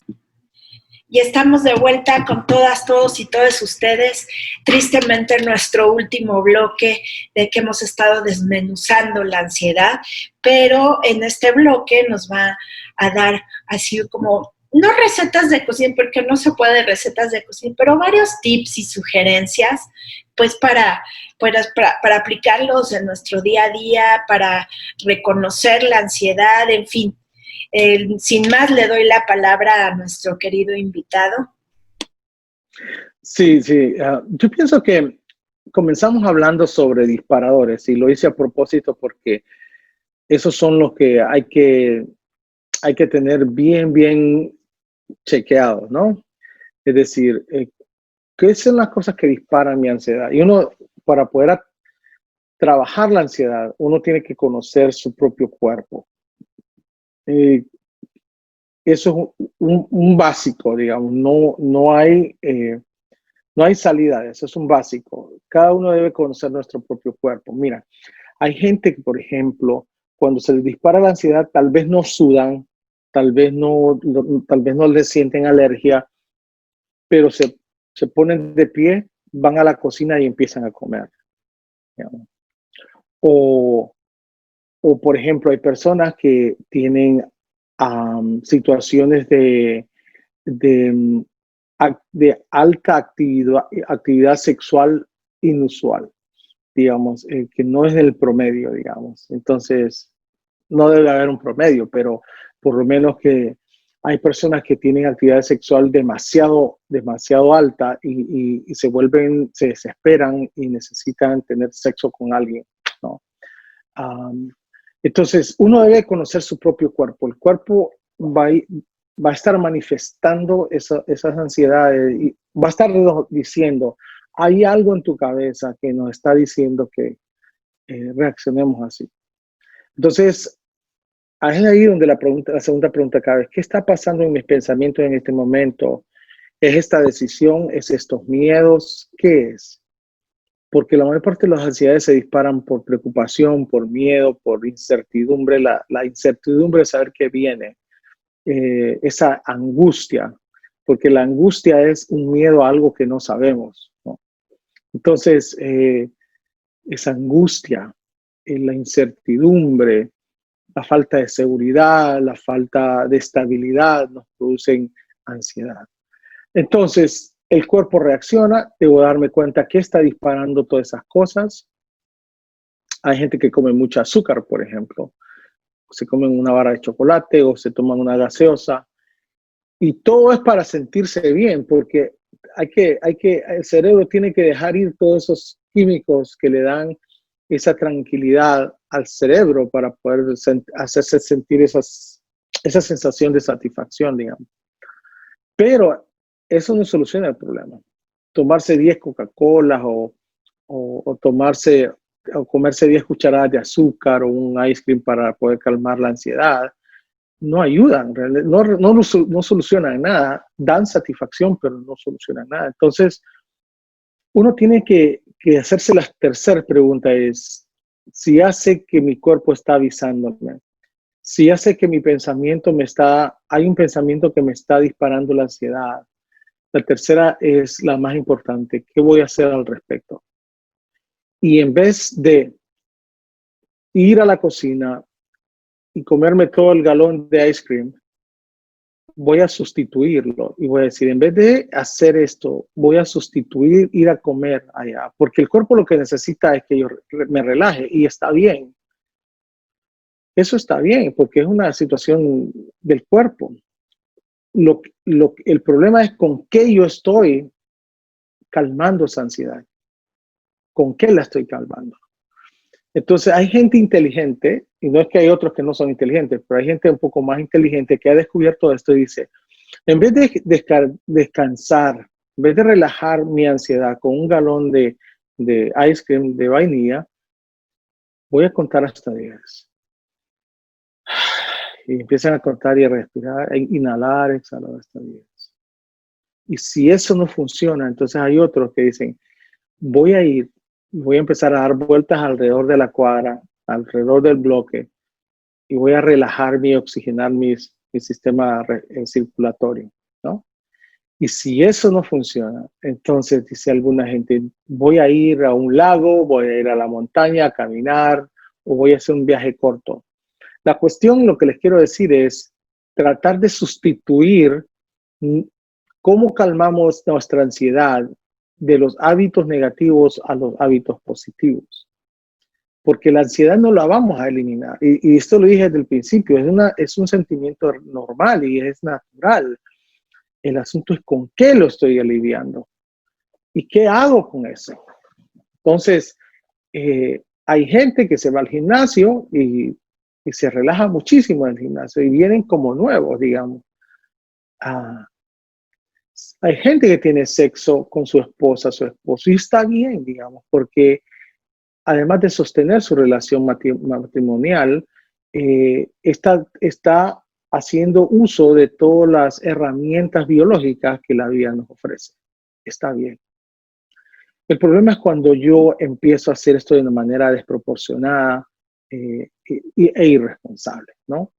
Y estamos de vuelta con todas, todos y todas ustedes. Tristemente, nuestro último bloque de que hemos estado desmenuzando la ansiedad, pero en este bloque nos va a dar así como, no recetas de cocina, porque no se puede recetas de cocina, pero varios tips y sugerencias, pues para aplicarlos en nuestro día a día, para reconocer la ansiedad, en fin. Sin más, le doy la palabra a nuestro querido invitado. Sí, sí. Yo pienso que comenzamos hablando sobre disparadores y lo hice a propósito porque esos son los que hay que tener bien chequeados, ¿no? Es decir, ¿qué son las cosas que disparan mi ansiedad? Y uno, para poder trabajar la ansiedad, uno tiene que conocer su propio cuerpo. Eso es un básico, digamos, no hay salida de eso, es un básico. Cada uno debe conocer nuestro propio cuerpo. Mira, hay gente que, por ejemplo, cuando se les dispara la ansiedad, tal vez no sudan, tal vez no les sienten alergia, pero se ponen de pie, van a la cocina y empiezan a comer. Digamos. O, por ejemplo, hay personas que tienen situaciones de alta actividad sexual inusual, digamos, que no es del promedio, digamos. Entonces, no debe haber un promedio, pero por lo menos que hay personas que tienen actividad sexual demasiado alta y se desesperan y necesitan tener sexo con alguien, ¿no? Entonces, uno debe conocer su propio cuerpo. El cuerpo va a estar manifestando esas ansiedades y va a estar diciendo, hay algo en tu cabeza que nos está diciendo que reaccionemos así. Entonces, es ahí donde la segunda pregunta cabe. ¿Qué está pasando en mis pensamientos en este momento? ¿Es esta decisión? ¿Es estos miedos? ¿Qué es? Porque la mayor parte de las ansiedades se disparan por preocupación, por miedo, por incertidumbre. La incertidumbre de saber qué viene, esa angustia, porque la angustia es un miedo a algo que no sabemos, ¿no? Entonces, esa angustia, la incertidumbre, la falta de seguridad, la falta de estabilidad nos producen ansiedad. Entonces, el cuerpo reacciona, debo darme cuenta que está disparando todas esas cosas. Hay gente que come mucho azúcar, por ejemplo. Se comen una barra de chocolate o se toman una gaseosa. Y todo es para sentirse bien, porque el cerebro tiene que dejar ir todos esos químicos que le dan esa tranquilidad al cerebro para poder hacerse sentir esa sensación de satisfacción, digamos. Pero eso no soluciona el problema. Tomarse 10 Coca-Colas o comerse 10 cucharadas de azúcar o un ice cream para poder calmar la ansiedad no ayudan, no solucionan nada, dan satisfacción, pero no solucionan nada. Entonces, uno tiene que hacerse la tercera pregunta es, si hace que mi cuerpo está avisándome, si hace que mi pensamiento hay un pensamiento que me está disparando la ansiedad. La tercera es la más importante, ¿qué voy a hacer al respecto? Y en vez de ir a la cocina y comerme todo el galón de ice cream, voy a sustituirlo y voy a decir, en vez de hacer esto, voy a sustituir ir a comer allá, porque el cuerpo lo que necesita es que yo me relaje y está bien. Eso está bien, porque es una situación del cuerpo. El problema es con qué yo estoy calmando esa ansiedad. ¿Con qué la estoy calmando? Entonces hay gente inteligente, y no es que hay otros que no son inteligentes, pero hay gente un poco más inteligente que ha descubierto esto y dice, en vez de descansar, en vez de relajar mi ansiedad con un galón de ice cream de vainilla, voy a contar hasta 10. Y empiezan a contar y a respirar, a inhalar, exhalar hasta 10. Y si eso no funciona, entonces hay otros que dicen, voy a empezar a dar vueltas alrededor de la cuadra, alrededor del bloque, y voy a relajarme y oxigenar mi sistema circulatorio, ¿no? Y si eso no funciona, entonces dice alguna gente, voy a ir a un lago, voy a ir a la montaña a caminar o voy a hacer un viaje corto. La cuestión, lo que les quiero decir es tratar de sustituir cómo calmamos nuestra ansiedad de los hábitos negativos a los hábitos positivos. Porque la ansiedad no la vamos a eliminar. Y esto lo dije desde el principio, es un sentimiento normal y es natural. El asunto es con qué lo estoy aliviando y qué hago con eso. Entonces, hay gente que se va al gimnasio y se relaja muchísimo en el gimnasio y vienen como nuevos, digamos. Hay gente que tiene sexo con su esposa, su esposo, y está bien, digamos, porque además de sostener su relación matrimonial, está haciendo uso de todas las herramientas biológicas que la vida nos ofrece. Está bien. El problema es cuando yo empiezo a hacer esto de una manera desproporcionada e irresponsable, ¿no?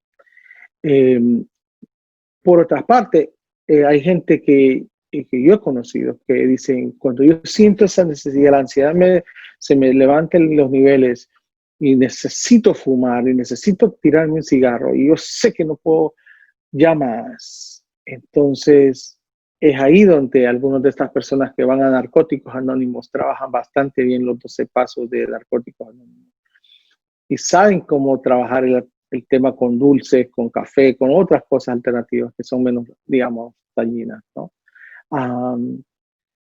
Por otra parte, hay gente que yo he conocido que dicen, cuando yo siento esa necesidad, la ansiedad se me levantan los niveles y necesito fumar y necesito tirarme un cigarro y yo sé que no puedo ya más. Entonces, es ahí donde algunas de estas personas que van a Narcóticos Anónimos trabajan bastante bien los 12 pasos de Narcóticos Anónimos y saben cómo trabajar el tema con dulces, con café, con otras cosas alternativas que son menos, digamos, dañinas, ¿no?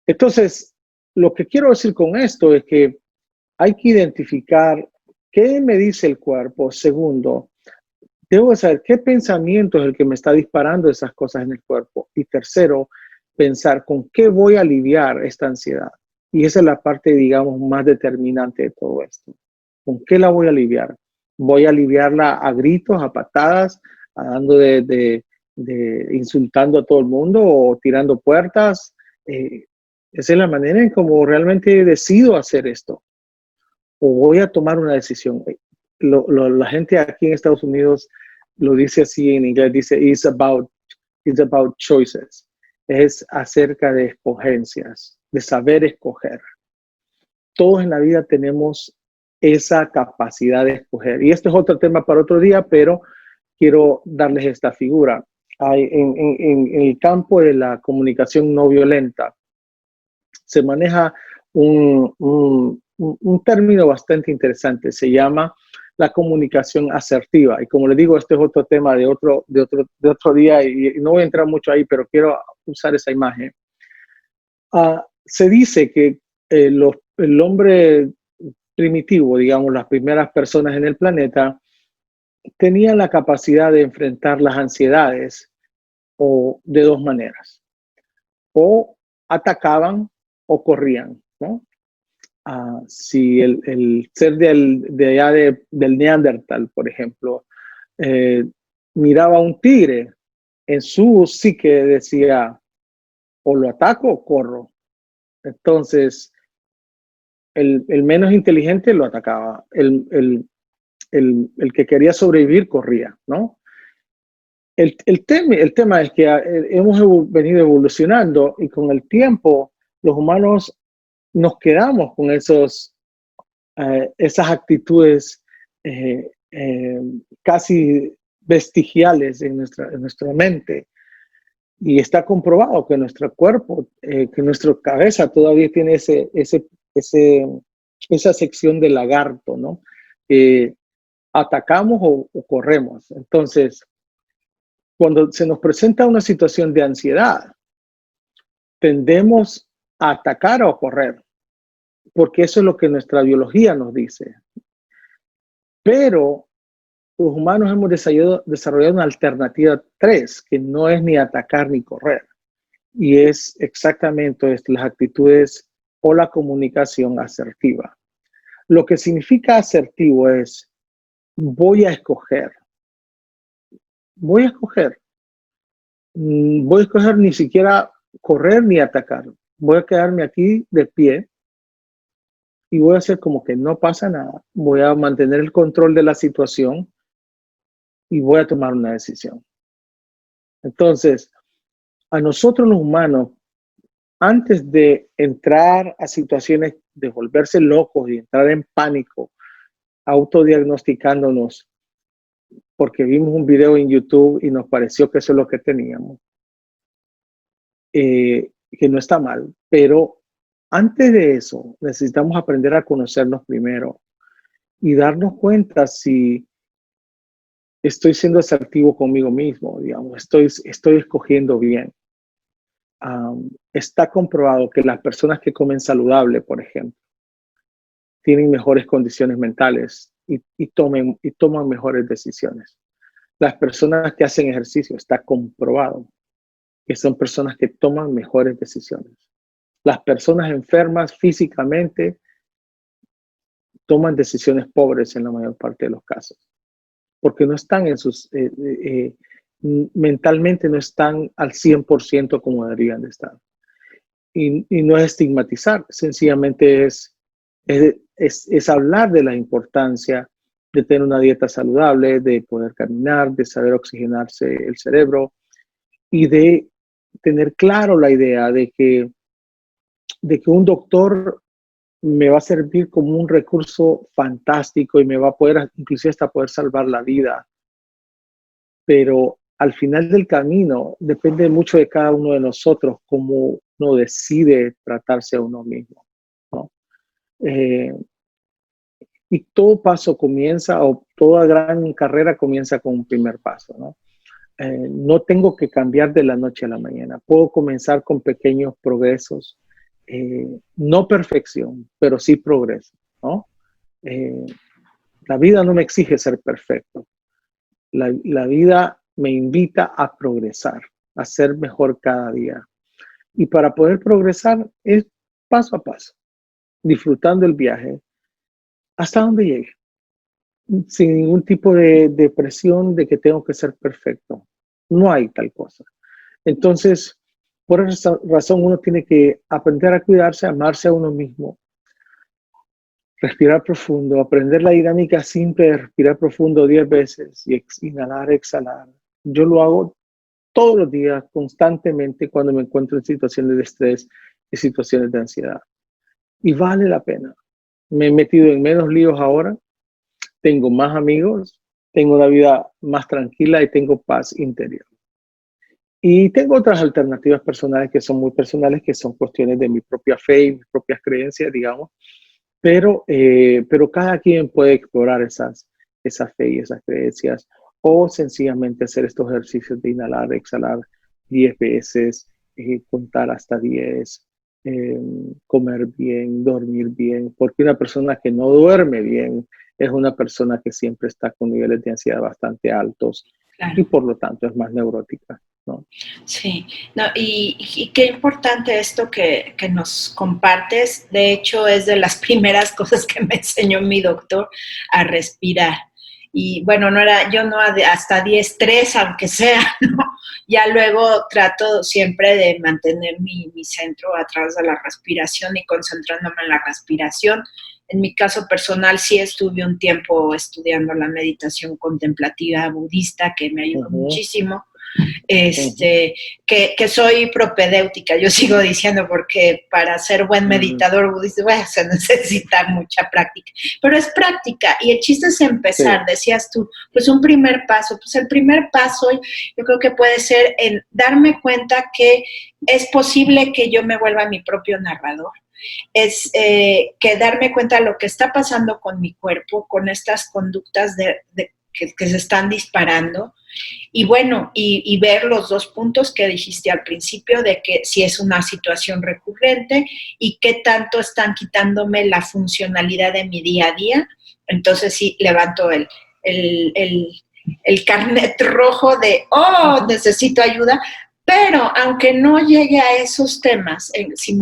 Entonces, lo que quiero decir con esto es que hay que identificar qué me dice el cuerpo. Segundo, debo saber qué pensamiento es el que me está disparando esas cosas en el cuerpo. Y tercero, pensar con qué voy a aliviar esta ansiedad. Y esa es la parte, digamos, más determinante de todo esto. ¿Con qué la voy a aliviar? ¿Voy a aliviarla a gritos, a patadas, dando insultando a todo el mundo o tirando puertas? Esa es la manera en cómo realmente decido hacer esto. O voy a tomar una decisión. La gente aquí en Estados Unidos lo dice así en inglés, dice it's about choices. Es acerca de escogencias, de saber escoger. Todos en la vida tenemos esa capacidad de escoger. Y este es otro tema para otro día, pero quiero darles esta figura. En el campo de la comunicación no violenta se maneja un término bastante interesante. Se llama la comunicación asertiva. Y como les digo, este es otro tema de otro día y no voy a entrar mucho ahí, pero quiero usar esa imagen. Se dice que el hombre primitivo, digamos, las primeras personas en el planeta, tenían la capacidad de enfrentar las ansiedades o de dos maneras. O atacaban o corrían, ¿no? Si el ser de allá del Neandertal, por ejemplo, miraba a un tigre, en su psique decía, o lo ataco o corro. Entonces, el menos inteligente lo atacaba, el que quería sobrevivir corría, ¿no? El tema es que hemos venido evolucionando y con el tiempo los humanos nos quedamos con esas actitudes casi vestigiales en nuestra mente. Y está comprobado que nuestro cuerpo, que nuestra cabeza todavía tiene esa sección de lagarto, ¿no? Atacamos o corremos. Entonces, cuando se nos presenta una situación de ansiedad, tendemos a atacar o a correr, porque eso es lo que nuestra biología nos dice. Pero los humanos hemos desarrollado una alternativa 3, que no es ni atacar ni correr. Y es exactamente las actitudes o la comunicación asertiva. Lo que significa asertivo es, voy a escoger. Voy a escoger ni siquiera correr ni atacar. Voy a quedarme aquí de pie y voy a hacer como que no pasa nada. Voy a mantener el control de la situación y voy a tomar una decisión. Entonces, a nosotros los humanos, antes de entrar a situaciones de volverse locos y entrar en pánico, autodiagnosticándonos, porque vimos un video en YouTube y nos pareció que eso es lo que teníamos, que no está mal, pero antes de eso necesitamos aprender a conocernos primero y darnos cuenta si estoy siendo asertivo conmigo mismo, digamos, estoy escogiendo bien. Está comprobado que las personas que comen saludable, por ejemplo, tienen mejores condiciones mentales y toman mejores decisiones. Las personas que hacen ejercicio, está comprobado que son personas que toman mejores decisiones. Las personas enfermas físicamente toman decisiones pobres en la mayor parte de los casos, porque no están en sus, mentalmente no están al 100% como deberían de estar. Y no es estigmatizar, sencillamente es hablar de la importancia de tener una dieta saludable, de poder caminar, de saber oxigenarse el cerebro y de tener claro la idea de que un doctor me va a servir como un recurso fantástico y me va a poder, inclusive hasta poder salvar la vida. Pero al final del camino depende mucho de cada uno de nosotros cómo uno decide tratarse a uno mismo, ¿no? Y todo paso comienza, o toda gran carrera comienza con un primer paso, ¿no? No tengo que cambiar de la noche a la mañana. Puedo comenzar con pequeños progresos. No perfección, pero sí progreso, ¿no? La vida no me exige ser perfecto. La vida me invita a progresar, a ser mejor cada día. Y para poder progresar es paso a paso, disfrutando el viaje hasta donde llegue, sin ningún tipo de presión de que tengo que ser perfecto. No hay tal cosa. Entonces, por esa razón uno tiene que aprender a cuidarse, amarse a uno mismo, respirar profundo, aprender la dinámica simple de respirar profundo 10 veces y inhalar, exhalar. Yo lo hago todos los días, constantemente, cuando me encuentro en situaciones de estrés y situaciones de ansiedad. Y vale la pena. Me he metido en menos líos ahora, tengo más amigos, tengo una vida más tranquila y tengo paz interior. Y tengo otras alternativas personales que son muy personales, que son cuestiones de mi propia fe y mis propias creencias, digamos. Pero cada quien puede explorar esa fe y esas creencias, o sencillamente hacer estos ejercicios de inhalar, exhalar 10 veces, contar hasta 10, comer bien, dormir bien, porque una persona que no duerme bien es una persona que siempre está con niveles de ansiedad bastante altos. Claro. Y por lo tanto es más neurótica, ¿no? Sí, no, y qué importante esto que nos compartes. De hecho, es de las primeras cosas que me enseñó mi doctor, a respirar. Y bueno, yo no hasta 10, 3, aunque sea, ¿no? Ya luego trato siempre de mantener mi centro a través de la respiración y concentrándome en la respiración. En mi caso personal, sí estuve un tiempo estudiando la meditación contemplativa budista, que me ayudó muchísimo. Que soy propedéutica, yo sigo diciendo, porque para ser buen meditador budista, bueno, se necesita mucha práctica, pero es práctica, y el chiste es empezar. Sí. Decías tú, pues un primer paso, pues el primer paso yo creo que puede ser en darme cuenta que es posible que yo me vuelva mi propio narrador. Es que darme cuenta de lo que está pasando con mi cuerpo, con estas conductas que se están disparando. Y bueno, y ver los dos puntos que dijiste al principio, de que si es una situación recurrente y qué tanto están quitándome la funcionalidad de mi día a día. Entonces sí, levanto el carnet rojo de, necesito ayuda, pero aunque no llegue a esos temas, si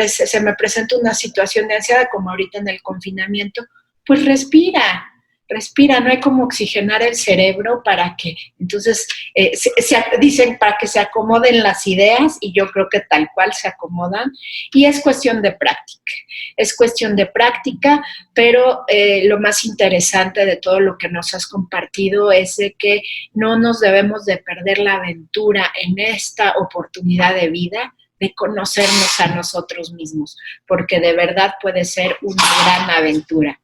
se me presenta una situación de ansiedad, como ahorita en el confinamiento, pues respira. respira, no hay como oxigenar el cerebro para que, entonces, dicen para que se acomoden las ideas y yo creo que tal cual se acomodan y es cuestión de práctica, pero lo más interesante de todo lo que nos has compartido es de que no nos debemos de perder la aventura en esta oportunidad de vida de conocernos a nosotros mismos, porque de verdad puede ser una gran aventura.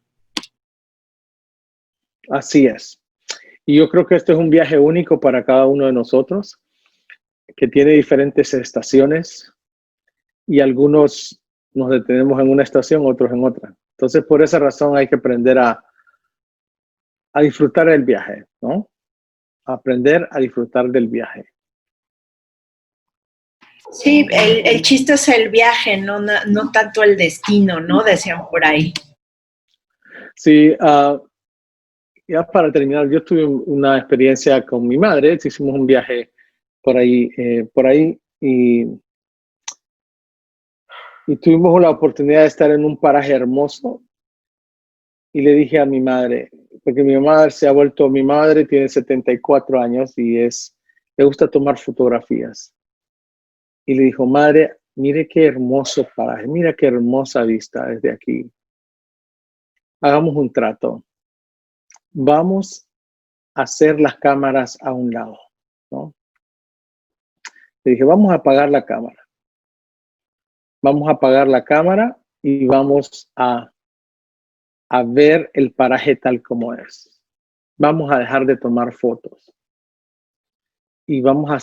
Así es. Y yo creo que este es un viaje único para cada uno de nosotros, que tiene diferentes estaciones y algunos nos detenemos en una estación, otros en otra. Entonces, por esa razón hay que aprender a disfrutar del viaje, ¿no? Aprender a disfrutar del viaje. Sí, el chiste es el viaje, no tanto el destino, ¿no? Decían por ahí. Sí, ya para terminar, yo tuve una experiencia con mi madre, hicimos un viaje por ahí y tuvimos la oportunidad de estar en un paraje hermoso y le dije a mi madre, porque mi madre tiene 74 años y le gusta tomar fotografías. Y le dijo, madre, mire qué hermoso paraje, mira qué hermosa vista desde aquí. Hagamos un trato. Vamos a hacer las cámaras a un lado, ¿no? Le dije, vamos a apagar la cámara. Vamos a apagar la cámara y vamos a ver el paraje tal como es. Vamos a dejar de tomar fotos. Y vamos a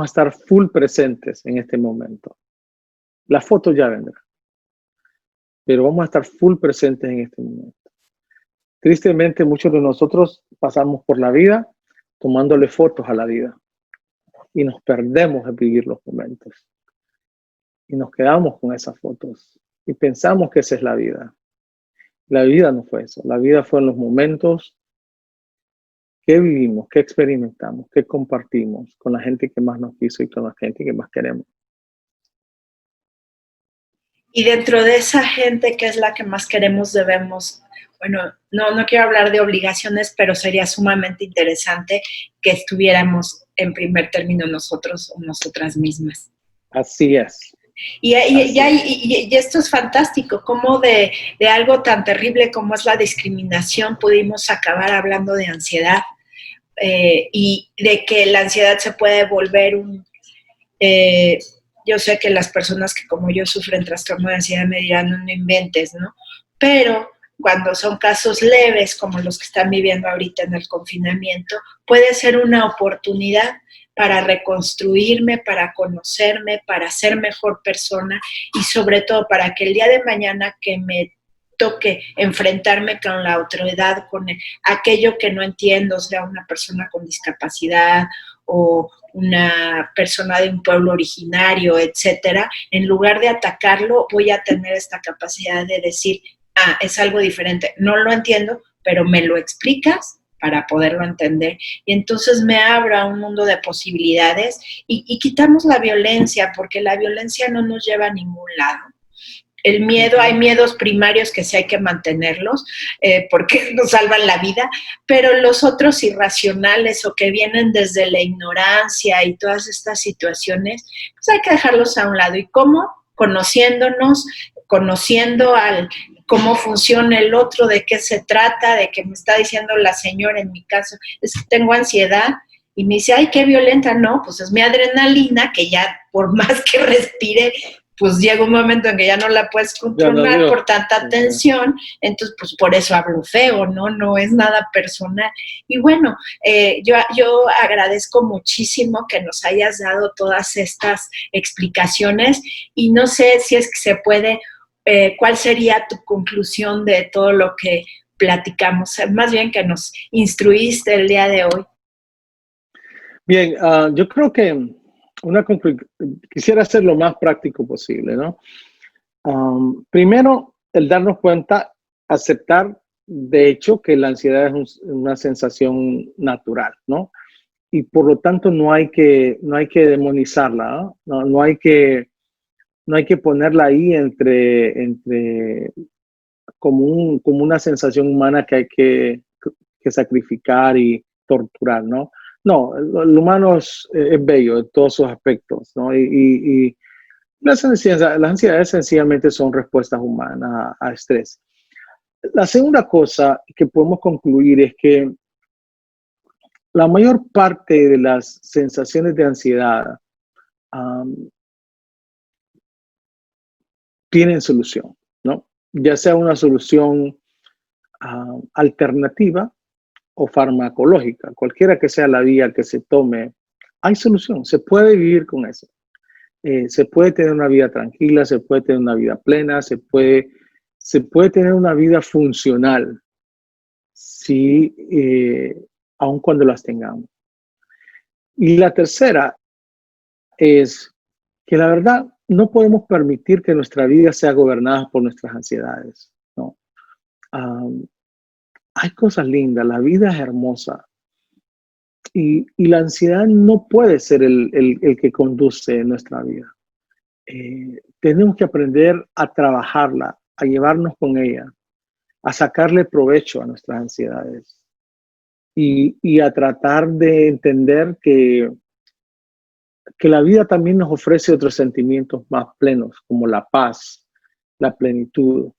estar full presentes en este momento. La foto ya vendrá. Pero vamos a estar full presentes en este momento. Tristemente, muchos de nosotros pasamos por la vida tomándole fotos a la vida. Y nos perdemos de vivir los momentos. Y nos quedamos con esas fotos. Y pensamos que esa es la vida. La vida no fue eso. La vida fue en los momentos que vivimos, que experimentamos, que compartimos con la gente que más nos quiso y con la gente que más queremos. Y dentro de esa gente que es la que más queremos, debemos, bueno, no quiero hablar de obligaciones, pero sería sumamente interesante que estuviéramos en primer término nosotros o nosotras mismas. Así es. Y esto es fantástico, como de algo tan terrible como es la discriminación pudimos acabar hablando de ansiedad y de que la ansiedad se puede volver yo sé que las personas que como yo sufren trastorno de ansiedad me dirán, no inventes, ¿no? Pero cuando son casos leves, como los que están viviendo ahorita en el confinamiento, puede ser una oportunidad para reconstruirme, para conocerme, para ser mejor persona y sobre todo para que el día de mañana que me toque enfrentarme con la autoridad, con aquello que no entiendo, sea una persona con discapacidad o una persona de un pueblo originario, etcétera, en lugar de atacarlo, voy a tener esta capacidad de decir, es algo diferente, no lo entiendo, pero me lo explicas para poderlo entender. Y entonces me abro a un mundo de posibilidades y quitamos la violencia, porque la violencia no nos lleva a ningún lado. El miedo, hay miedos primarios que sí hay que mantenerlos porque nos salvan la vida, pero los otros irracionales o que vienen desde la ignorancia y todas estas situaciones, pues hay que dejarlos a un lado. ¿Y cómo? Conociéndonos, conociendo cómo funciona el otro, de qué se trata, de que me está diciendo la señora en mi caso, es que tengo ansiedad, y me dice, ay, qué violenta, no, pues es mi adrenalina, que ya por más que respire, pues llega un momento en que ya no la puedes controlar por tanta tensión, entonces pues por eso hablo feo, ¿no? No es nada personal. Y bueno, yo agradezco muchísimo que nos hayas dado todas estas explicaciones y no sé si es que se puede, ¿cuál sería tu conclusión de todo lo que platicamos? Más bien que nos instruiste el día de hoy. Bien, yo creo que quisiera ser lo más práctico posible, ¿no? Primero, el darnos cuenta, aceptar, de hecho, que la ansiedad es una sensación natural, ¿no? Y por lo tanto no hay que demonizarla, ¿no? No hay que ponerla ahí entre como una sensación humana que hay que sacrificar y torturar, ¿no? No, el humano es bello en todos sus aspectos, ¿no? Y las ansiedades sencillamente son respuestas humanas a estrés. La segunda cosa que podemos concluir es que la mayor parte de las sensaciones de ansiedad tienen solución, ¿no? Ya sea una solución alternativa o farmacológica, cualquiera que sea la vía que se tome, hay solución, se puede vivir con eso. Se puede tener una vida tranquila, se puede tener una vida plena, se puede tener una vida funcional, si, aun cuando las tengamos. Y la tercera es que la verdad no podemos permitir que nuestra vida sea gobernada por nuestras ansiedades, ¿no? Hay cosas lindas, la vida es hermosa y la ansiedad no puede ser el que conduce nuestra vida. Tenemos que aprender a trabajarla, a llevarnos con ella, a sacarle provecho a nuestras ansiedades y a tratar de entender que la vida también nos ofrece otros sentimientos más plenos, como la paz, la plenitud,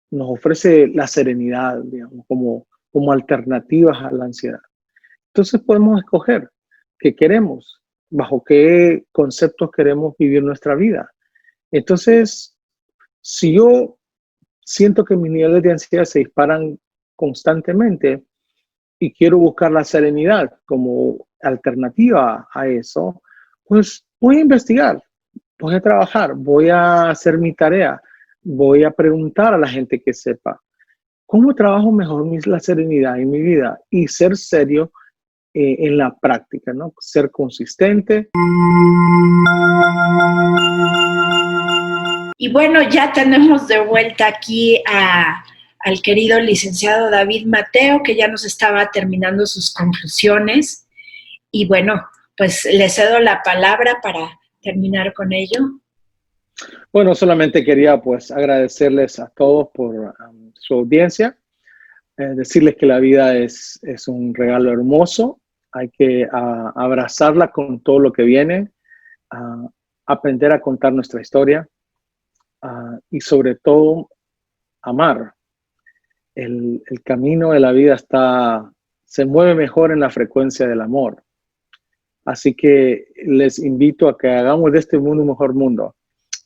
nos ofrece la serenidad, digamos, como alternativas a la ansiedad. Entonces podemos escoger qué queremos, bajo qué conceptos queremos vivir nuestra vida. Entonces, si yo siento que mis niveles de ansiedad se disparan constantemente y quiero buscar la serenidad como alternativa a eso, pues voy a investigar, voy a trabajar, voy a hacer mi tarea, voy a preguntar a la gente que sepa cómo trabajo mejor la serenidad en mi vida y ser serio en la práctica, ¿no? Ser consistente. Y bueno, ya tenemos de vuelta aquí al querido licenciado David Mateo, que ya nos estaba terminando sus conclusiones. Y bueno, pues le cedo la palabra para terminar con ello. Bueno, solamente quería pues agradecerles a todos por su audiencia, decirles que la vida es un regalo hermoso, hay que abrazarla con todo lo que viene, aprender a contar nuestra historia y sobre todo amar. El camino de la vida se mueve mejor en la frecuencia del amor. Así que les invito a que hagamos de este mundo un mejor mundo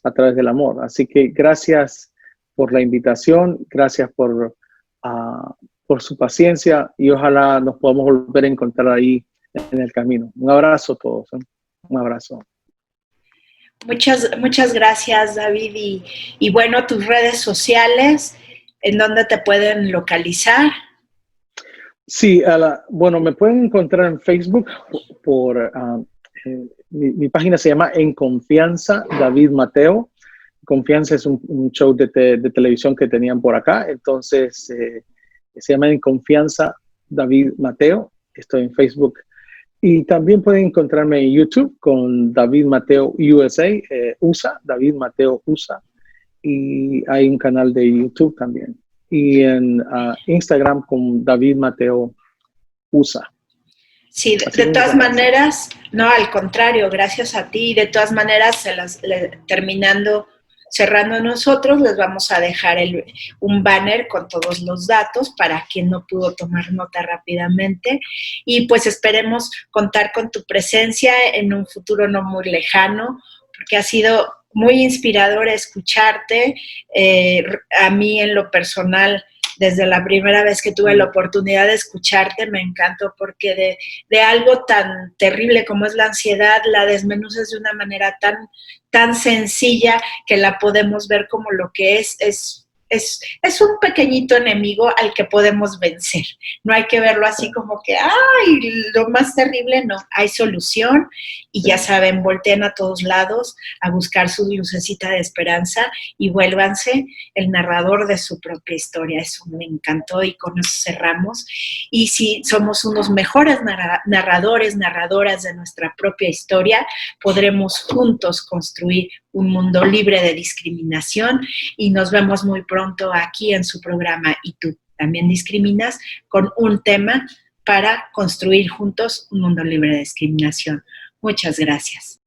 a través del amor. Así que gracias por la invitación, gracias por su paciencia y ojalá nos podamos volver a encontrar ahí en el camino. Un abrazo a todos, ¿eh? Un abrazo. Muchas gracias, David. Y bueno, tus redes sociales, ¿en dónde te pueden localizar? Sí, bueno, me pueden encontrar en Facebook mi página se llama En Confianza, David Mateo. Confianza es un show de televisión que tenían por acá, entonces se llama En Confianza, David Mateo. Estoy en Facebook. Y también pueden encontrarme en YouTube con David Mateo USA, David Mateo USA. Y hay un canal de YouTube también. Y en Instagram con David Mateo USA. Sí, de todas maneras, no, al contrario, gracias a ti. De todas maneras, cerrando nosotros, les vamos a dejar un banner con todos los datos para quien no pudo tomar nota rápidamente. Y pues esperemos contar con tu presencia en un futuro no muy lejano, porque ha sido muy inspirador escucharte. A mí en lo personal, desde la primera vez que tuve la oportunidad de escucharte, me encantó porque de algo tan terrible como es la ansiedad, la desmenuzas de una manera tan sencilla que la podemos ver como lo que es es un pequeñito enemigo al que podemos vencer. No hay que verlo así como que, ¡ay! Lo más terrible, no. Hay solución y ya saben, volteen a todos lados a buscar su lucecita de esperanza y vuélvanse el narrador de su propia historia. Eso me encantó y con eso cerramos. Y si somos unos mejores narradores, narradoras de nuestra propia historia, podremos juntos construir un mundo libre de discriminación y nos vemos muy pronto aquí en su programa ¿Y tú también discriminas? Con un tema para construir juntos un mundo libre de discriminación. Muchas gracias.